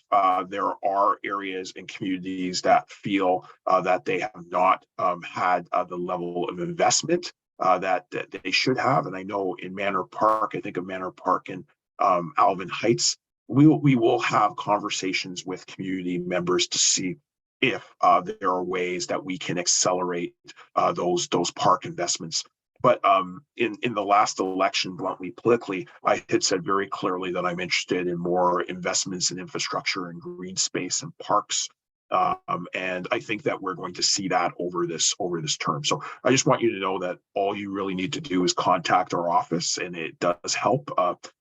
there are areas and communities that feel that they have not had the level of investment that they should have, and I know in Manor Park, I think of Manor Park in Alvin Heights, we will have conversations with community members to see if there are ways that we can accelerate those park investments. But in the last election, bluntly, politically, I had said very clearly that I'm interested in more investments in infrastructure and green space and parks. And I think that we're going to see that over this term. So I just want you to know that all you really need to do is contact our office, and it does help.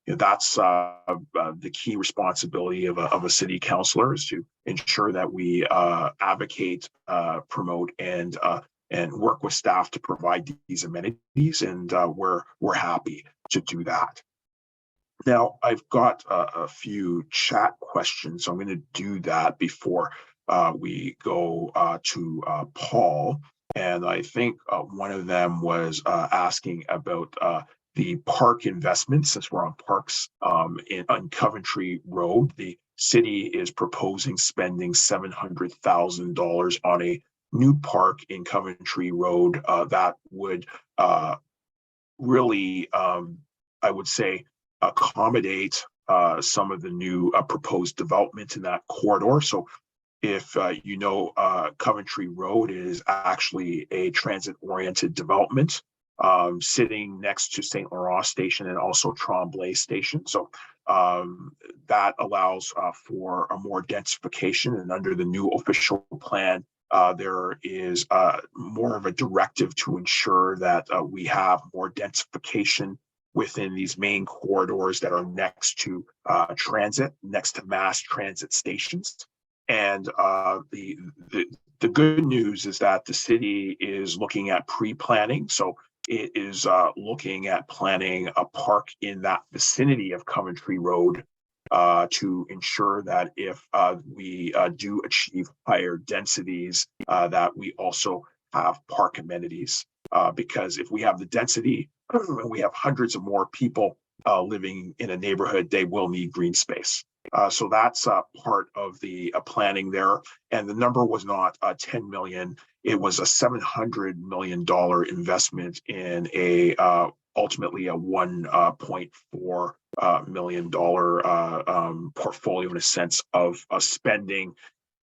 That's the key responsibility of a city councillor, is to ensure that we advocate, promote, and work with staff to provide these amenities, and we're happy to do that. Now, I've got a few chat questions, so I'm going to do that before we go to Paul. And I think one of them was asking about the park investments. Since we're on parks on Coventry Road, the city is proposing spending $700,000 on a new park in Coventry Road that would really, I would say, accommodate some of the new proposed development in that corridor. So if you know, Coventry Road is actually a transit-oriented development sitting next to St. Laurent Station and also Tremblay Station. So that allows for a more densification, and under the new official plan, there is more of a directive to ensure that we have more densification within these main corridors that are next to transit, next to mass transit stations. And the good news is that the city is looking at pre-planning. So it is looking at planning a park in that vicinity of Coventry Road to ensure that if we do achieve higher densities, that we also have park amenities. Because if we have the density and we have hundreds of more people living in a neighborhood, they will need green space. So that's part of the planning there. And the number was not 10 million. It was a $700 million investment in a ultimately a $1.4 million portfolio, in a sense of spending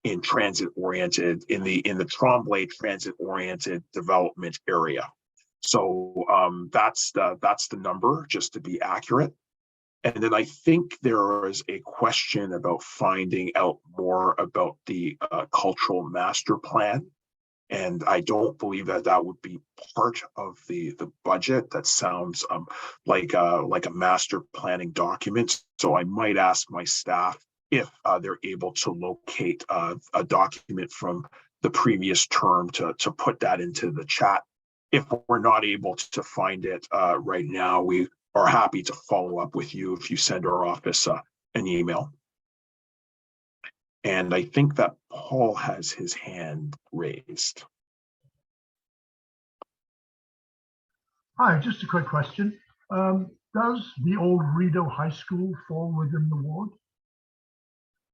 in transit-oriented, in the Tremblay transit-oriented development area. So that's the number, just to be accurate. And then I think there is a question about finding out more about the cultural master plan. And I don't believe that would be part of the budget. That sounds like a master planning document. So I might ask my staff if they're able to locate a document from the previous term to put that into the chat. If we're not able to find it right now, we are happy to follow up with you if you send our office an email. And I think that Paul has his hand raised. Hi, just a quick question. Does the old Rideau High School fall within the ward?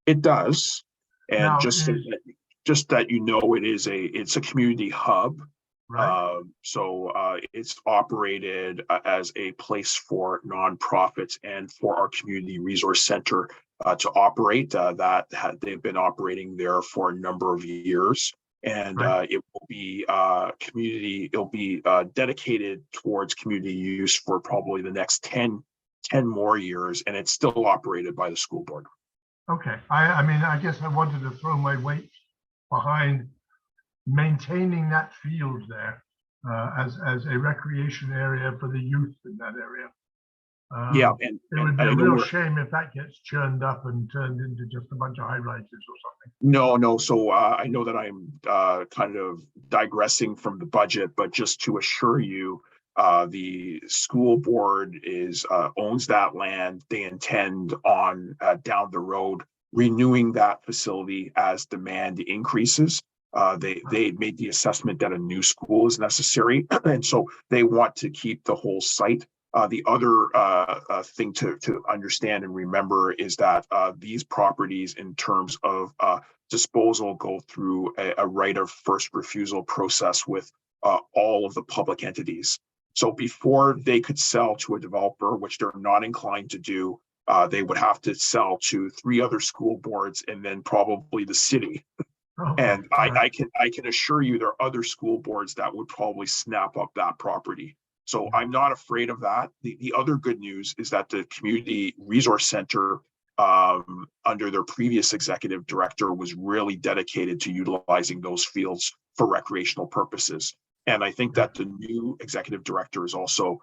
It does. And Now, just that you know, it's a community hub. right. So it's operated as a place for nonprofits and for our community resource center to operate. They've been operating there for a number of years, and Right. it will be it'll be dedicated towards community use for probably the next 10 more years, and it's still operated by the school board. Okay. I mean, I guess I wanted to throw my weight behind maintaining that field there as a recreation area for the youth in that area. Yeah, it would be a real shame if that gets churned up and turned into just a bunch of high rises or something. No. So I know that I'm kind of digressing from the budget, but just to assure you, the school board owns that land. They intend on down the road renewing that facility as demand increases. They made the assessment that a new school is necessary, and so they want to keep the whole site. The other thing to understand and remember is that these properties, in terms of disposal, go through a right of first refusal process with all of the public entities. So before they could sell to a developer, which they're not inclined to do, they would have to sell to 3 other school boards and then probably the city. And I can assure you there are other school boards that would probably snap up that property. So I'm not afraid of that. The other good news is that the community resource center under their previous executive director was really dedicated to utilizing those fields for recreational purposes. And I think that the new executive director is also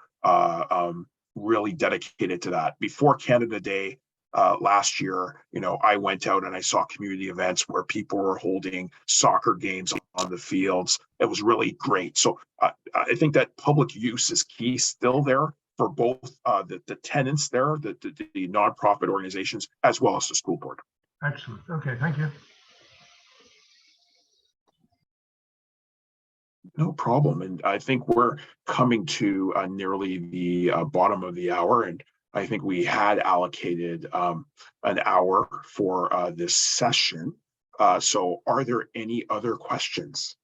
really dedicated to that. Before Canada Day last year, I went out and I saw community events where people were holding soccer games on the fields. It was really great. So I think that public use is key still there for both the tenants there, the nonprofit organizations, as well as the school board. Excellent. Okay, thank you. No problem. And I think we're coming to nearly the bottom of the hour. And I think we had allocated an hour for this session. So are there any other questions?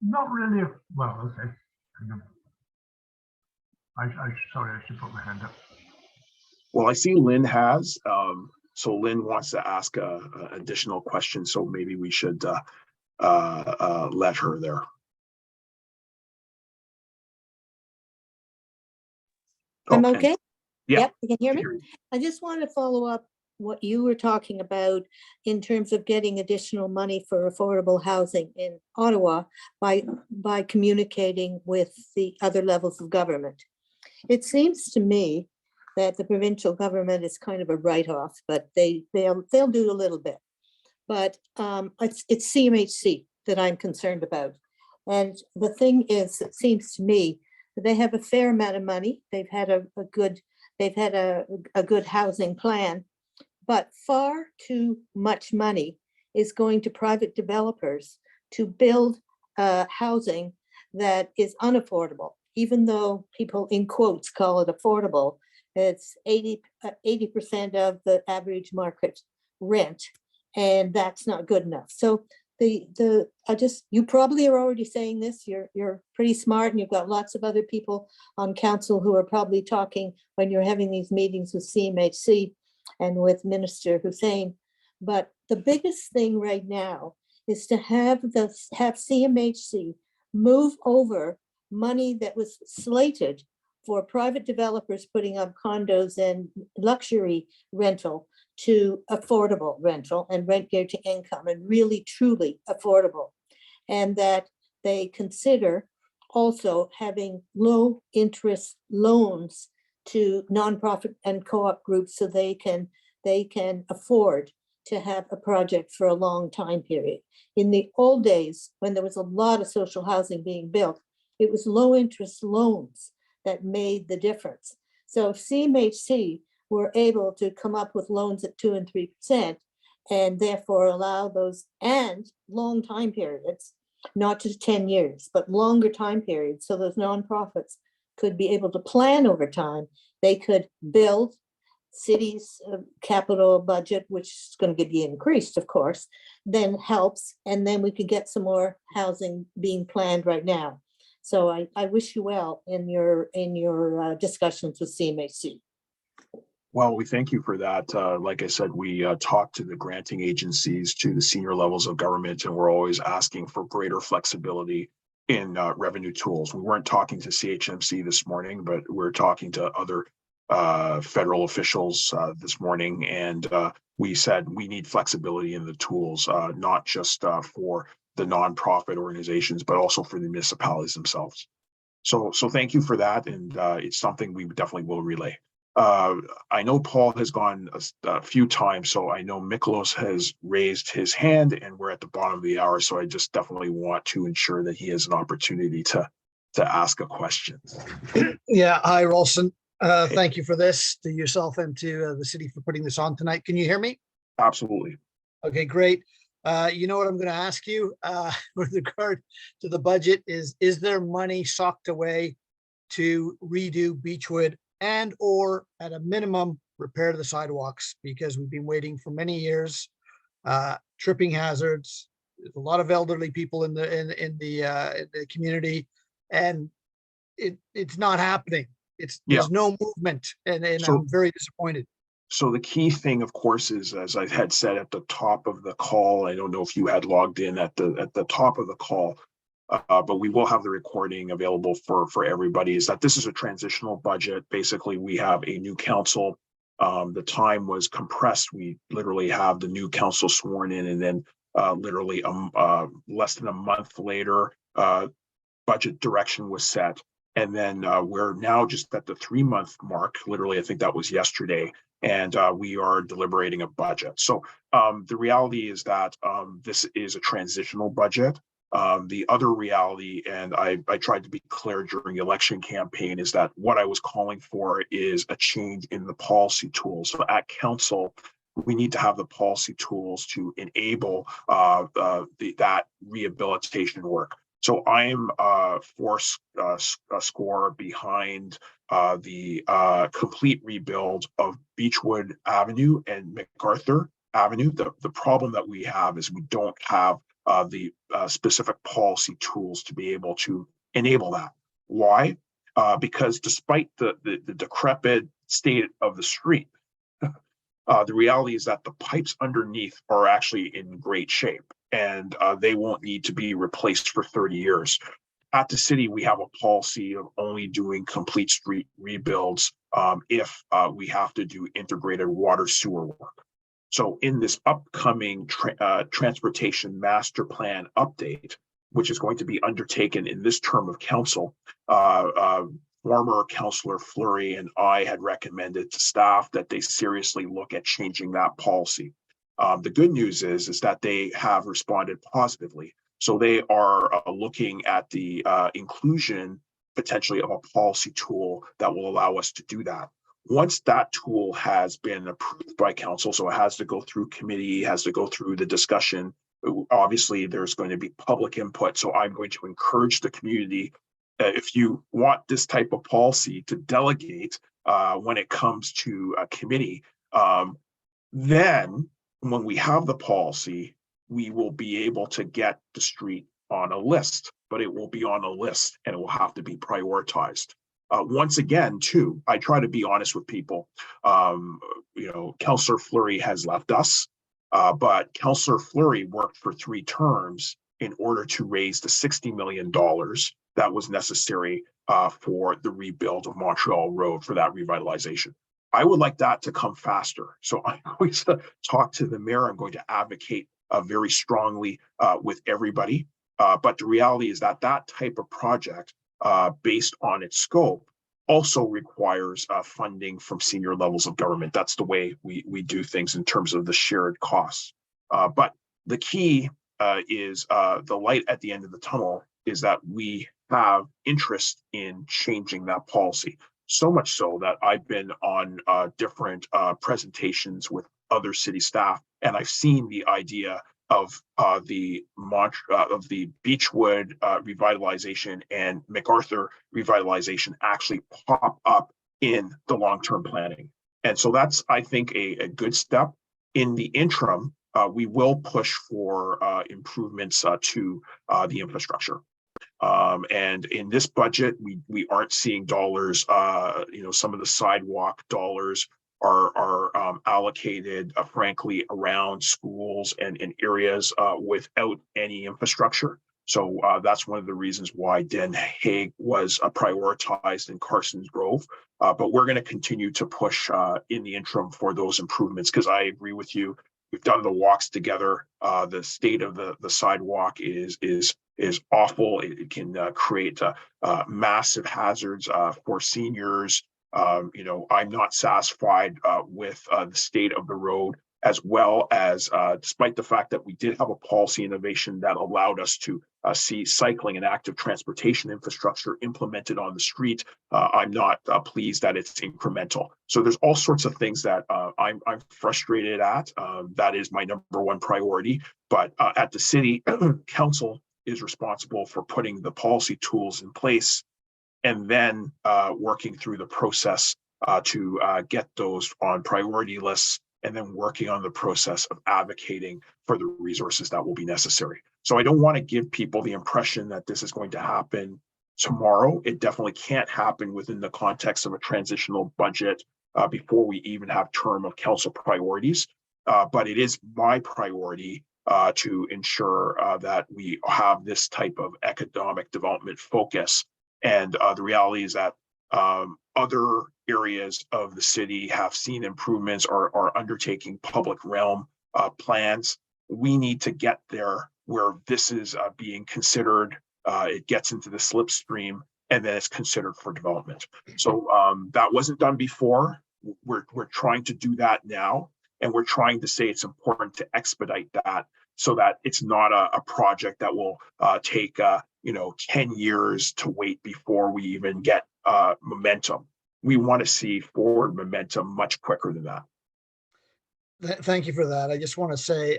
Not really. Well, okay. Hang on. Sorry, I should put my hand up. Well, I see Lynn has. So Lynn wants to ask a additional question. So maybe we should let her there. I'm okay? Yeah. Yep, you can hear me? I just want to follow up what you were talking about in terms of getting additional money for affordable housing in Ottawa by communicating with the other levels of government. It seems to me that the provincial government is kind of a write-off, but they'll do a little bit. But it's CMHC that I'm concerned about. And the thing is, it seems to me that they have a fair amount of money. They've had a good housing plan, but far too much money is going to private developers to build housing that is unaffordable, even though people in quotes call it affordable. It's 80% of the average market rent, and that's not good enough. So you probably are already saying this. You're pretty smart, and you've got lots of other people on council who are probably talking when you're having these meetings with CMHC and with Minister Hussein. But the biggest thing right now is to have CMHC move over money that was slated for private developers putting up condos and luxury rental to affordable rental and rent geared to income, and really truly affordable. And that they consider also having low interest loans to nonprofit and co-op groups so they can afford to have a project for a long time period. In the old days, when there was a lot of social housing being built, it was low interest loans that made the difference. So if CMHC were able to come up with loans at 2 and 3%, and therefore allow those and long time periods, not just 10 years, but longer time periods, so those nonprofits could be able to plan over time. They could build cities' capital budget, which is going to be increased, of course, then helps, and then we could get some more housing being planned right now. So I wish you well in your discussions with CMHC. Well, we thank you for that. Like I said, we talk to the granting agencies, to the senior levels of government, and we're always asking for greater flexibility in revenue tools. We weren't talking to CHMC this morning, but we're talking to other federal officials this morning, and we said we need flexibility in the tools, not just for the nonprofit organizations, but also for the municipalities themselves. So thank you for that, and it's something we definitely will relay. I know Paul has gone a few times, so I know Miklos has raised his hand, and we're at the bottom of the hour, so I just definitely want to ensure that he has an opportunity to ask a question. Yeah, hi, Rawlson. Thank you for this, to yourself and to the city for putting this on tonight. Can you hear me? Absolutely. Okay, great. You know what I'm going to ask you with regard to the budget is there money socked away to redo Beechwood and or at a minimum repair the sidewalks, because we've been waiting for many years. Tripping hazards, there's a lot of elderly people in the community, and it's not happening. There's no movement, and I'm very disappointed. So the key thing, of course, is, as I had said at the top of the call, I don't know if you had logged in at the top of the call, but we will have the recording available for everybody, is that this is a transitional budget. Basically, we have a new council. The time was compressed. We literally have the new council sworn in, and then literally less than a month later, budget direction was set. And then we're now just at the 3-month mark. Literally, I think that was yesterday. And we are deliberating a budget. So the reality is that this is a transitional budget. The other reality, and I tried to be clear during the election campaign, is that what I was calling for is a change in the policy tools. So at council, we need to have the policy tools to enable that rehabilitation work. So I'm score behind the complete rebuild of Beechwood Avenue and MacArthur Avenue. The problem that we have is we don't have the specific policy tools to be able to enable that. Why? Because despite the decrepit state of the street, the reality is that the pipes underneath are actually in great shape, and they won't need to be replaced for 30 years. At the city, we have a policy of only doing complete street rebuilds if we have to do integrated water sewer work. So in this upcoming transportation master plan update, which is going to be undertaken in this term of council, former Councillor Fleury and I had recommended to staff that they seriously look at changing that policy. The good news is that they have responded positively. So they are looking at the inclusion potentially of a policy tool that will allow us to do that. Once that tool has been approved by council, so it has to go through committee, has to go through the discussion. Obviously, there's going to be public input. So I'm going to encourage the community, if you want this type of policy, to delegate when it comes to a committee. Then when we have the policy, we will be able to get the street on a list, but it will be on a list and it will have to be prioritized. Once again, too, I try to be honest with people. Councillor Fleury has left us, but Councillor Fleury worked for 3 terms in order to raise the $60 million that was necessary for the rebuild of Montreal Road, for that revitalization. I would like that to come faster. So I'm going to talk to the mayor. I'm going to advocate very strongly with everybody. But the reality is that that type of project, based on its scope, also requires funding from senior levels of government. That's the way we do things in terms of the shared costs. But the key is the light at the end of the tunnel is that we have interest in changing that policy. So much so that I've been on different presentations with other city staff, and I've seen the idea of the Beechwood revitalization and MacArthur revitalization actually pop up in the long-term planning. And so that's, I think, a good step. In the interim, we will push for improvements to the infrastructure. And in this budget, we aren't seeing dollars. Some of the sidewalk dollars are allocated, frankly, around schools and in areas without any infrastructure. So that's one of the reasons why Den Haag was prioritized in Carson's Grove. But we're going to continue to push in the interim for those improvements, because I agree with you. We've done the walks together. The state of the sidewalk is awful. It can create massive hazards for seniors. I'm not satisfied with the state of the road, as well as despite the fact that we did have a policy innovation that allowed us to see cycling and active transportation infrastructure implemented on the street. I'm not pleased that it's incremental. So there's all sorts of things that I'm frustrated at. That is my #1 priority. But at the city, council is responsible for putting the policy tools in place, and then working through the process to get those on priority lists, and then working on the process of advocating for the resources that will be necessary. So I don't want to give people the impression that this is going to happen tomorrow. It definitely can't happen within the context of a transitional budget before we even have term of council priorities. But it is my priority to ensure that we have this type of economic development focus. And the reality is that other areas of the city have seen improvements or are undertaking public realm plans. We need to get there where this is being considered. It gets into the slipstream and then it's considered for development. So that wasn't done before. We're trying to do that now. And we're trying to say it's important to expedite that so that it's not a project that will take 10 years to wait before we even get momentum. We want to see forward momentum much quicker than that. Thank you for that. I just want to say,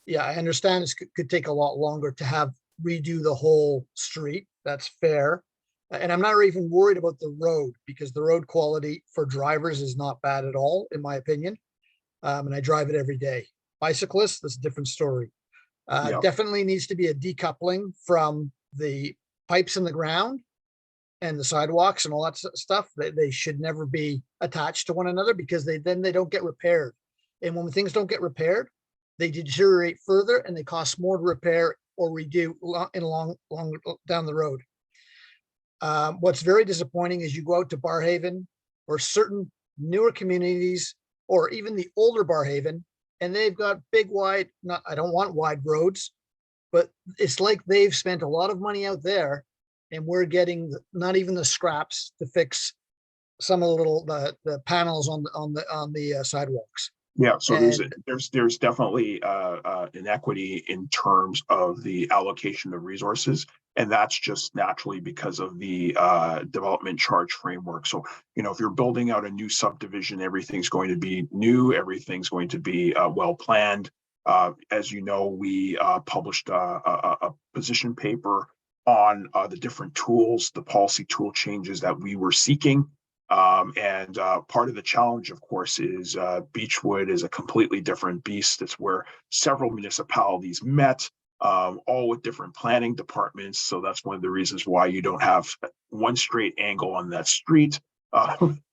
yeah, I understand this could take a lot longer to have redo the whole street. That's fair. And I'm not even worried about the road because the road quality for drivers is not bad at all, in my opinion. And I drive it every day. Bicyclists, that's a different story. Yeah. Definitely needs to be a decoupling from the pipes in the ground and the sidewalks and all that stuff. They should never be attached to one another because they don't get repaired. And when things don't get repaired, they deteriorate further and they cost more to repair or redo long down the road. What's very disappointing is you go out to Barrhaven or certain newer communities or even the older Barrhaven, and they've got big, wide, I don't want wide roads, but it's like they've spent a lot of money out there and we're getting not even the scraps to fix some of the panels on the sidewalks. Yeah, so there's definitely inequity in terms of the allocation of resources, and that's just naturally because of the development charge framework. So, if you're building out a new subdivision, everything's going to be new, everything's going to be well planned. As you know, we published a position paper on the different tools, the policy tool changes that we were seeking. And part of the challenge, of course, is Beechwood is a completely different beast. It's where several municipalities met, all with different planning departments. So that's one of the reasons why you don't have one straight angle on that street.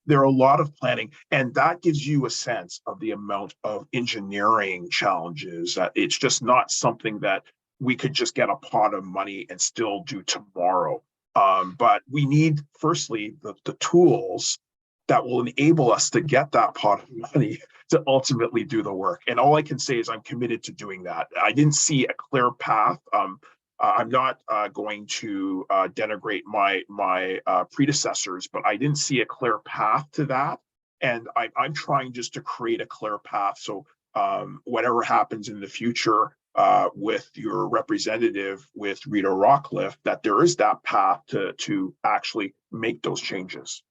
There are a lot of planning, and that gives you a sense of the amount of engineering challenges. It's just not something that we could just get a pot of money and still do tomorrow. But we need, firstly, the tools that will enable us to get that pot of money to ultimately do the work. And all I can say is I'm committed to doing that. I didn't see a clear path. I'm not going to denigrate my predecessors, but I didn't see a clear path to that. And I'm trying just to create a clear path. So whatever happens in the future, with your representative with Rideau-Rockcliffe, that there is that path to actually make those changes.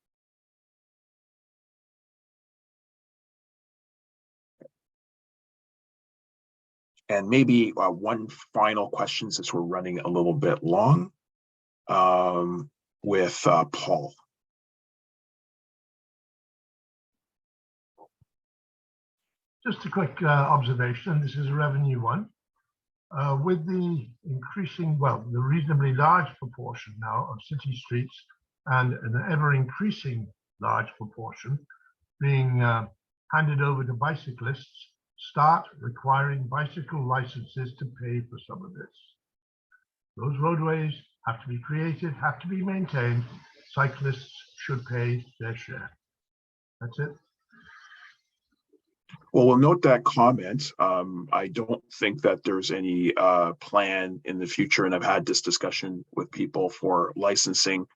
And maybe one final question, since we're running a little bit long, with Paul. Just a quick observation. This is a revenue one. With the increasing, the reasonably large proportion now of city streets and an ever increasing large proportion being handed over to bicyclists, start requiring bicycle licenses to pay for some of this. Those roadways have to be created, have to be maintained. Cyclists should pay their share. That's it. Well, we'll note that comment. I don't think that there's any plan in the future, and I've had this discussion with people for licensing.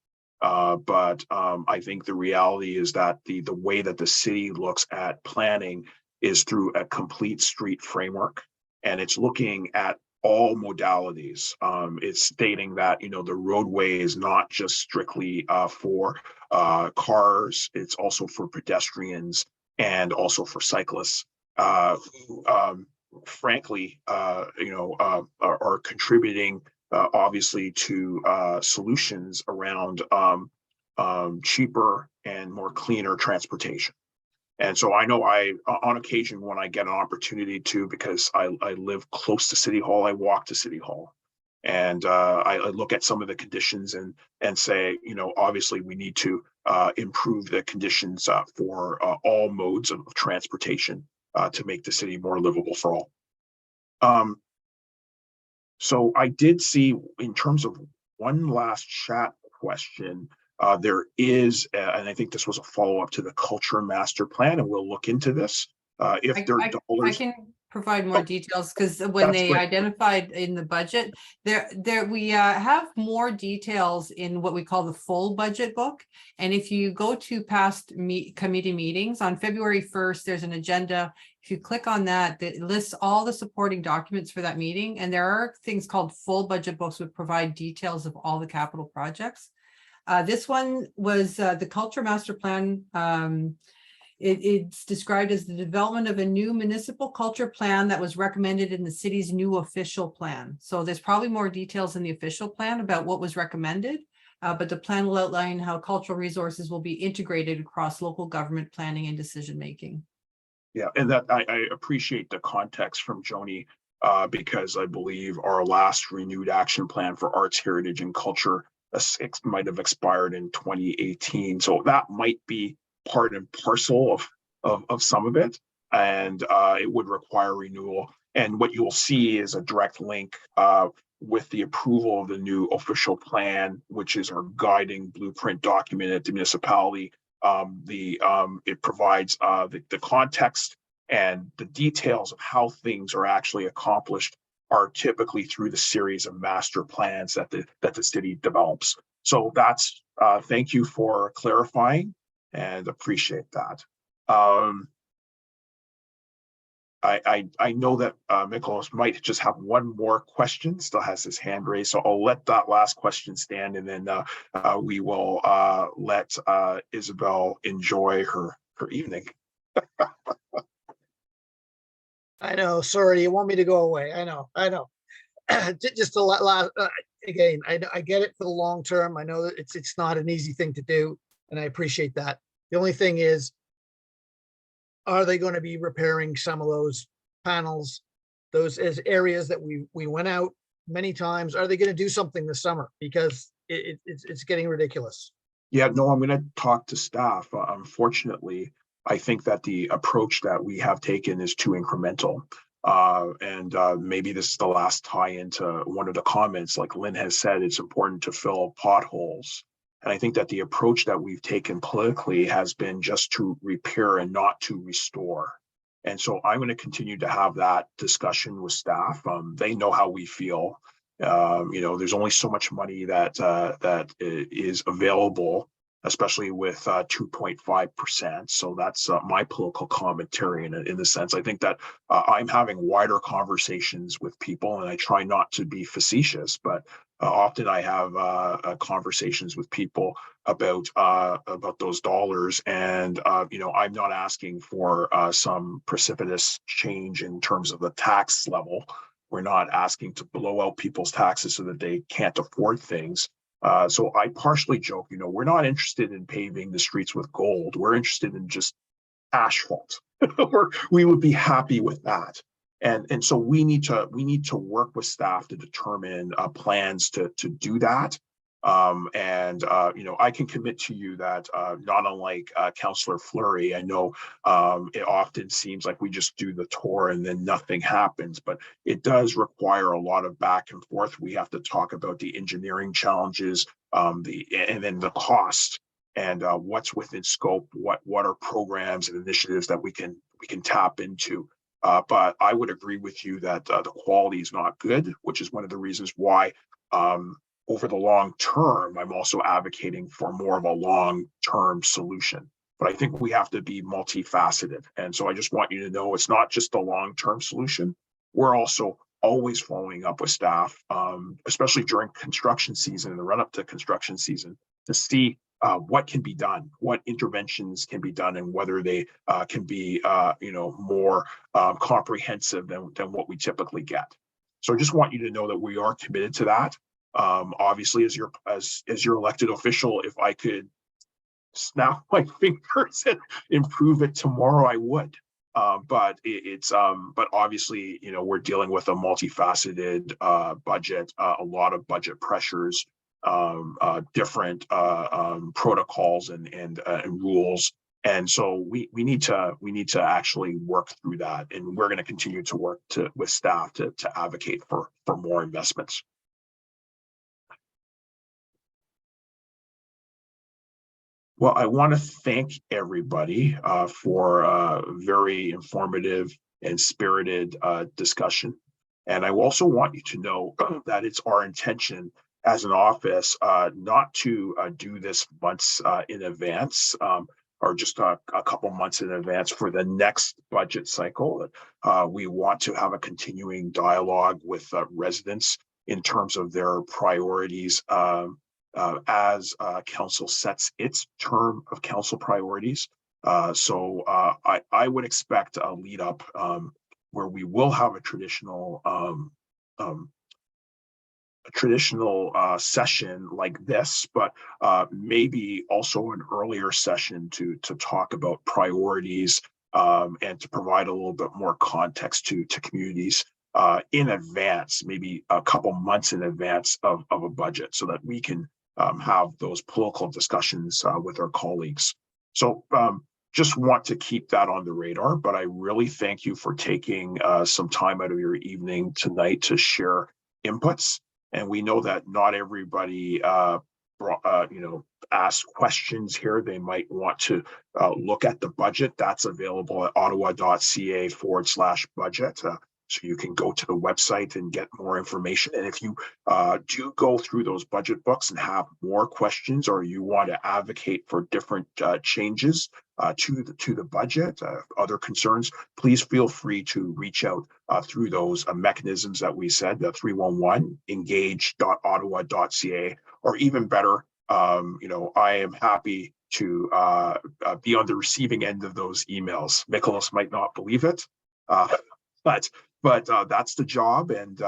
But I think the reality is that the way that the city looks at planning is through a complete street framework, and it's looking at all modalities. It's stating that the roadway is not just strictly for cars; it's also for pedestrians and also for cyclists, who frankly, are contributing obviously to solutions around cheaper and more cleaner transportation. And so I know on occasion, when I get an opportunity to, because I live close to City Hall, I walk to City Hall. And I look at some of the conditions and say, obviously we need to improve the conditions for all modes of transportation to make the city more livable for all. So I did see, in terms of one last chat question, there is, and I think this was a follow-up to the culture master plan, and we'll look into this. If I, there are I dollars, can provide more Oh, details because when that's they great. identified in the budget, we have more details in what we call the full budget book. And if you go to past committee meetings on February 1st, there's an agenda. If you click on that, that lists all the supporting documents for that meeting. And there are things called full budget books which provide details of all the capital projects. This one was the culture master plan. It's described as the development of a new municipal culture plan that was recommended in the city's new official plan. So there's probably more details in the official plan about what was recommended, but the plan will outline how cultural resources will be integrated across local government planning and decision-making. Yeah, and that I appreciate the context from Joni, because I believe our last renewed action plan for arts, heritage, and culture might have expired in 2018. So that might be part and parcel of some of it, and it would require renewal. And what you'll see is a direct link with the approval of the new official plan, which is our guiding blueprint document at the municipality. It provides the context and the details of how things are actually accomplished are typically through the series of master plans that the city develops. So that's thank you for clarifying and appreciate that. I know that Nicholas might just have one more question, still has his hand raised, so I'll let that last question stand, and then we will let Isabel enjoy her evening. I know, sorry, you want me to go away. I know. Just a lot, again, I get it for the long term. I know that it's not an easy thing to do, and I appreciate that. The only thing is, are they going to be repairing some of those panels, those as areas that we went out many times? Are they going to do something this summer? Because it's getting ridiculous. Yeah, no, I'm going to talk to staff. Unfortunately, I think that the approach that we have taken is too incremental. And maybe this is the last tie into one of the comments, like Lynn has said, it's important to fill potholes. And I think that the approach that we've taken politically has been just to repair and not to restore. And so I'm going to continue to have that discussion with staff. They know how we feel. There's only so much money that is available, especially with 2.5%. So that's my political commentary in the sense. I think that I'm having wider conversations with people, and I try not to be facetious, but often I have conversations with people about those dollars, and I'm not asking for some precipitous change in terms of the tax level. We're not asking to blow out people's taxes so that they can't afford things. So I partially joke, we're not interested in paving the streets with gold. We're interested in just asphalt. We would be happy with that. And so we need to work with staff to determine plans to do that. I can commit to you that not unlike Councillor Fleury, I know it often seems like we just do the tour and then nothing happens, but it does require a lot of back and forth. We have to talk about the engineering challenges, and then the cost, and what's within scope, what are programs and initiatives that we can tap into. But I would agree with you that the quality is not good, which is one of the reasons why over the long term, I'm also advocating for more of a long-term solution. But I think we have to be multifaceted. And so I just want you to know it's not just a long-term solution. We're also always following up with staff, especially during construction season and the run-up to construction season, to see what can be done, what interventions can be done, and whether they can be more comprehensive than what we typically get. So I just want you to know that we are committed to that. Obviously, as your elected official, if I could snap my fingers and improve it tomorrow, I would. But obviously, we're dealing with a multifaceted budget, a lot of budget pressures, different protocols and rules. And so we need to actually work through that, and we're going to continue to work with staff to advocate for more investments. Well, I want to thank everybody for a very informative and spirited discussion. And I also want you to know that it's our intention as an office not to do this months in advance, or just a couple months in advance for the next budget cycle. We want to have a continuing dialogue with residents in terms of their priorities as council sets its term of council priorities. So I would expect a lead up where we will have a traditional session like this, but maybe also an earlier session to talk about priorities and to provide a little bit more context to communities in advance, maybe a couple months in advance of a budget, so that we can have those political discussions with our colleagues. So just want to keep that on the radar, but I really thank you for taking some time out of your evening tonight to share inputs. And we know that not everybody ask questions here. They might want to look at the budget. That's available at ottawa.ca/budget. So you can go to the website and get more information. And if you do go through those budget books and have more questions, or you want to advocate for different changes to the budget, other concerns, please feel free to reach out through those mechanisms that we said, the 311 engage.ottawa.ca, or even better, I am happy to be on the receiving end of those emails. Nicholas might not believe it, but that's the job, and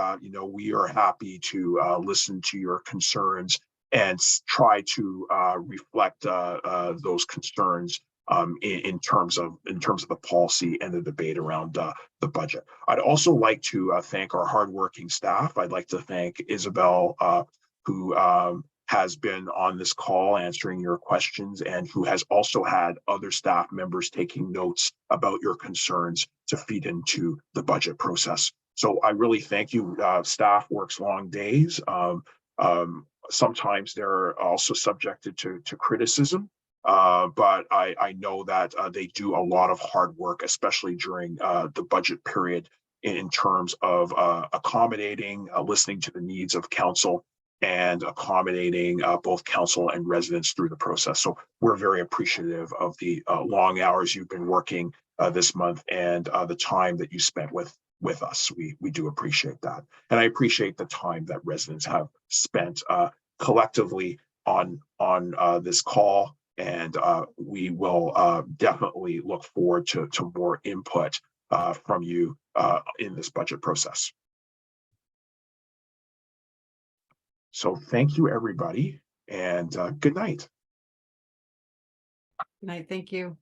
we are happy to listen to your concerns and try to reflect those concerns in terms of the policy and the debate around the budget. I'd also like to thank our hardworking staff. I'd like to thank Isabel, who has been on this call answering your questions, and who has also had other staff members taking notes about your concerns to feed into the budget process. So I really thank you. Staff works long days. Sometimes they're also subjected to criticism, but I know that they do a lot of hard work, especially during the budget period, in terms of accommodating, listening to the needs of council, and accommodating both council and residents through the process. So we're very appreciative of the long hours you've been working this month, and the time that you spent with us. We do appreciate that. And I appreciate the time that residents have spent collectively on this call. And we will definitely look forward to more input from you in this budget process. So thank you, everybody, and good night. Good night. Thank you.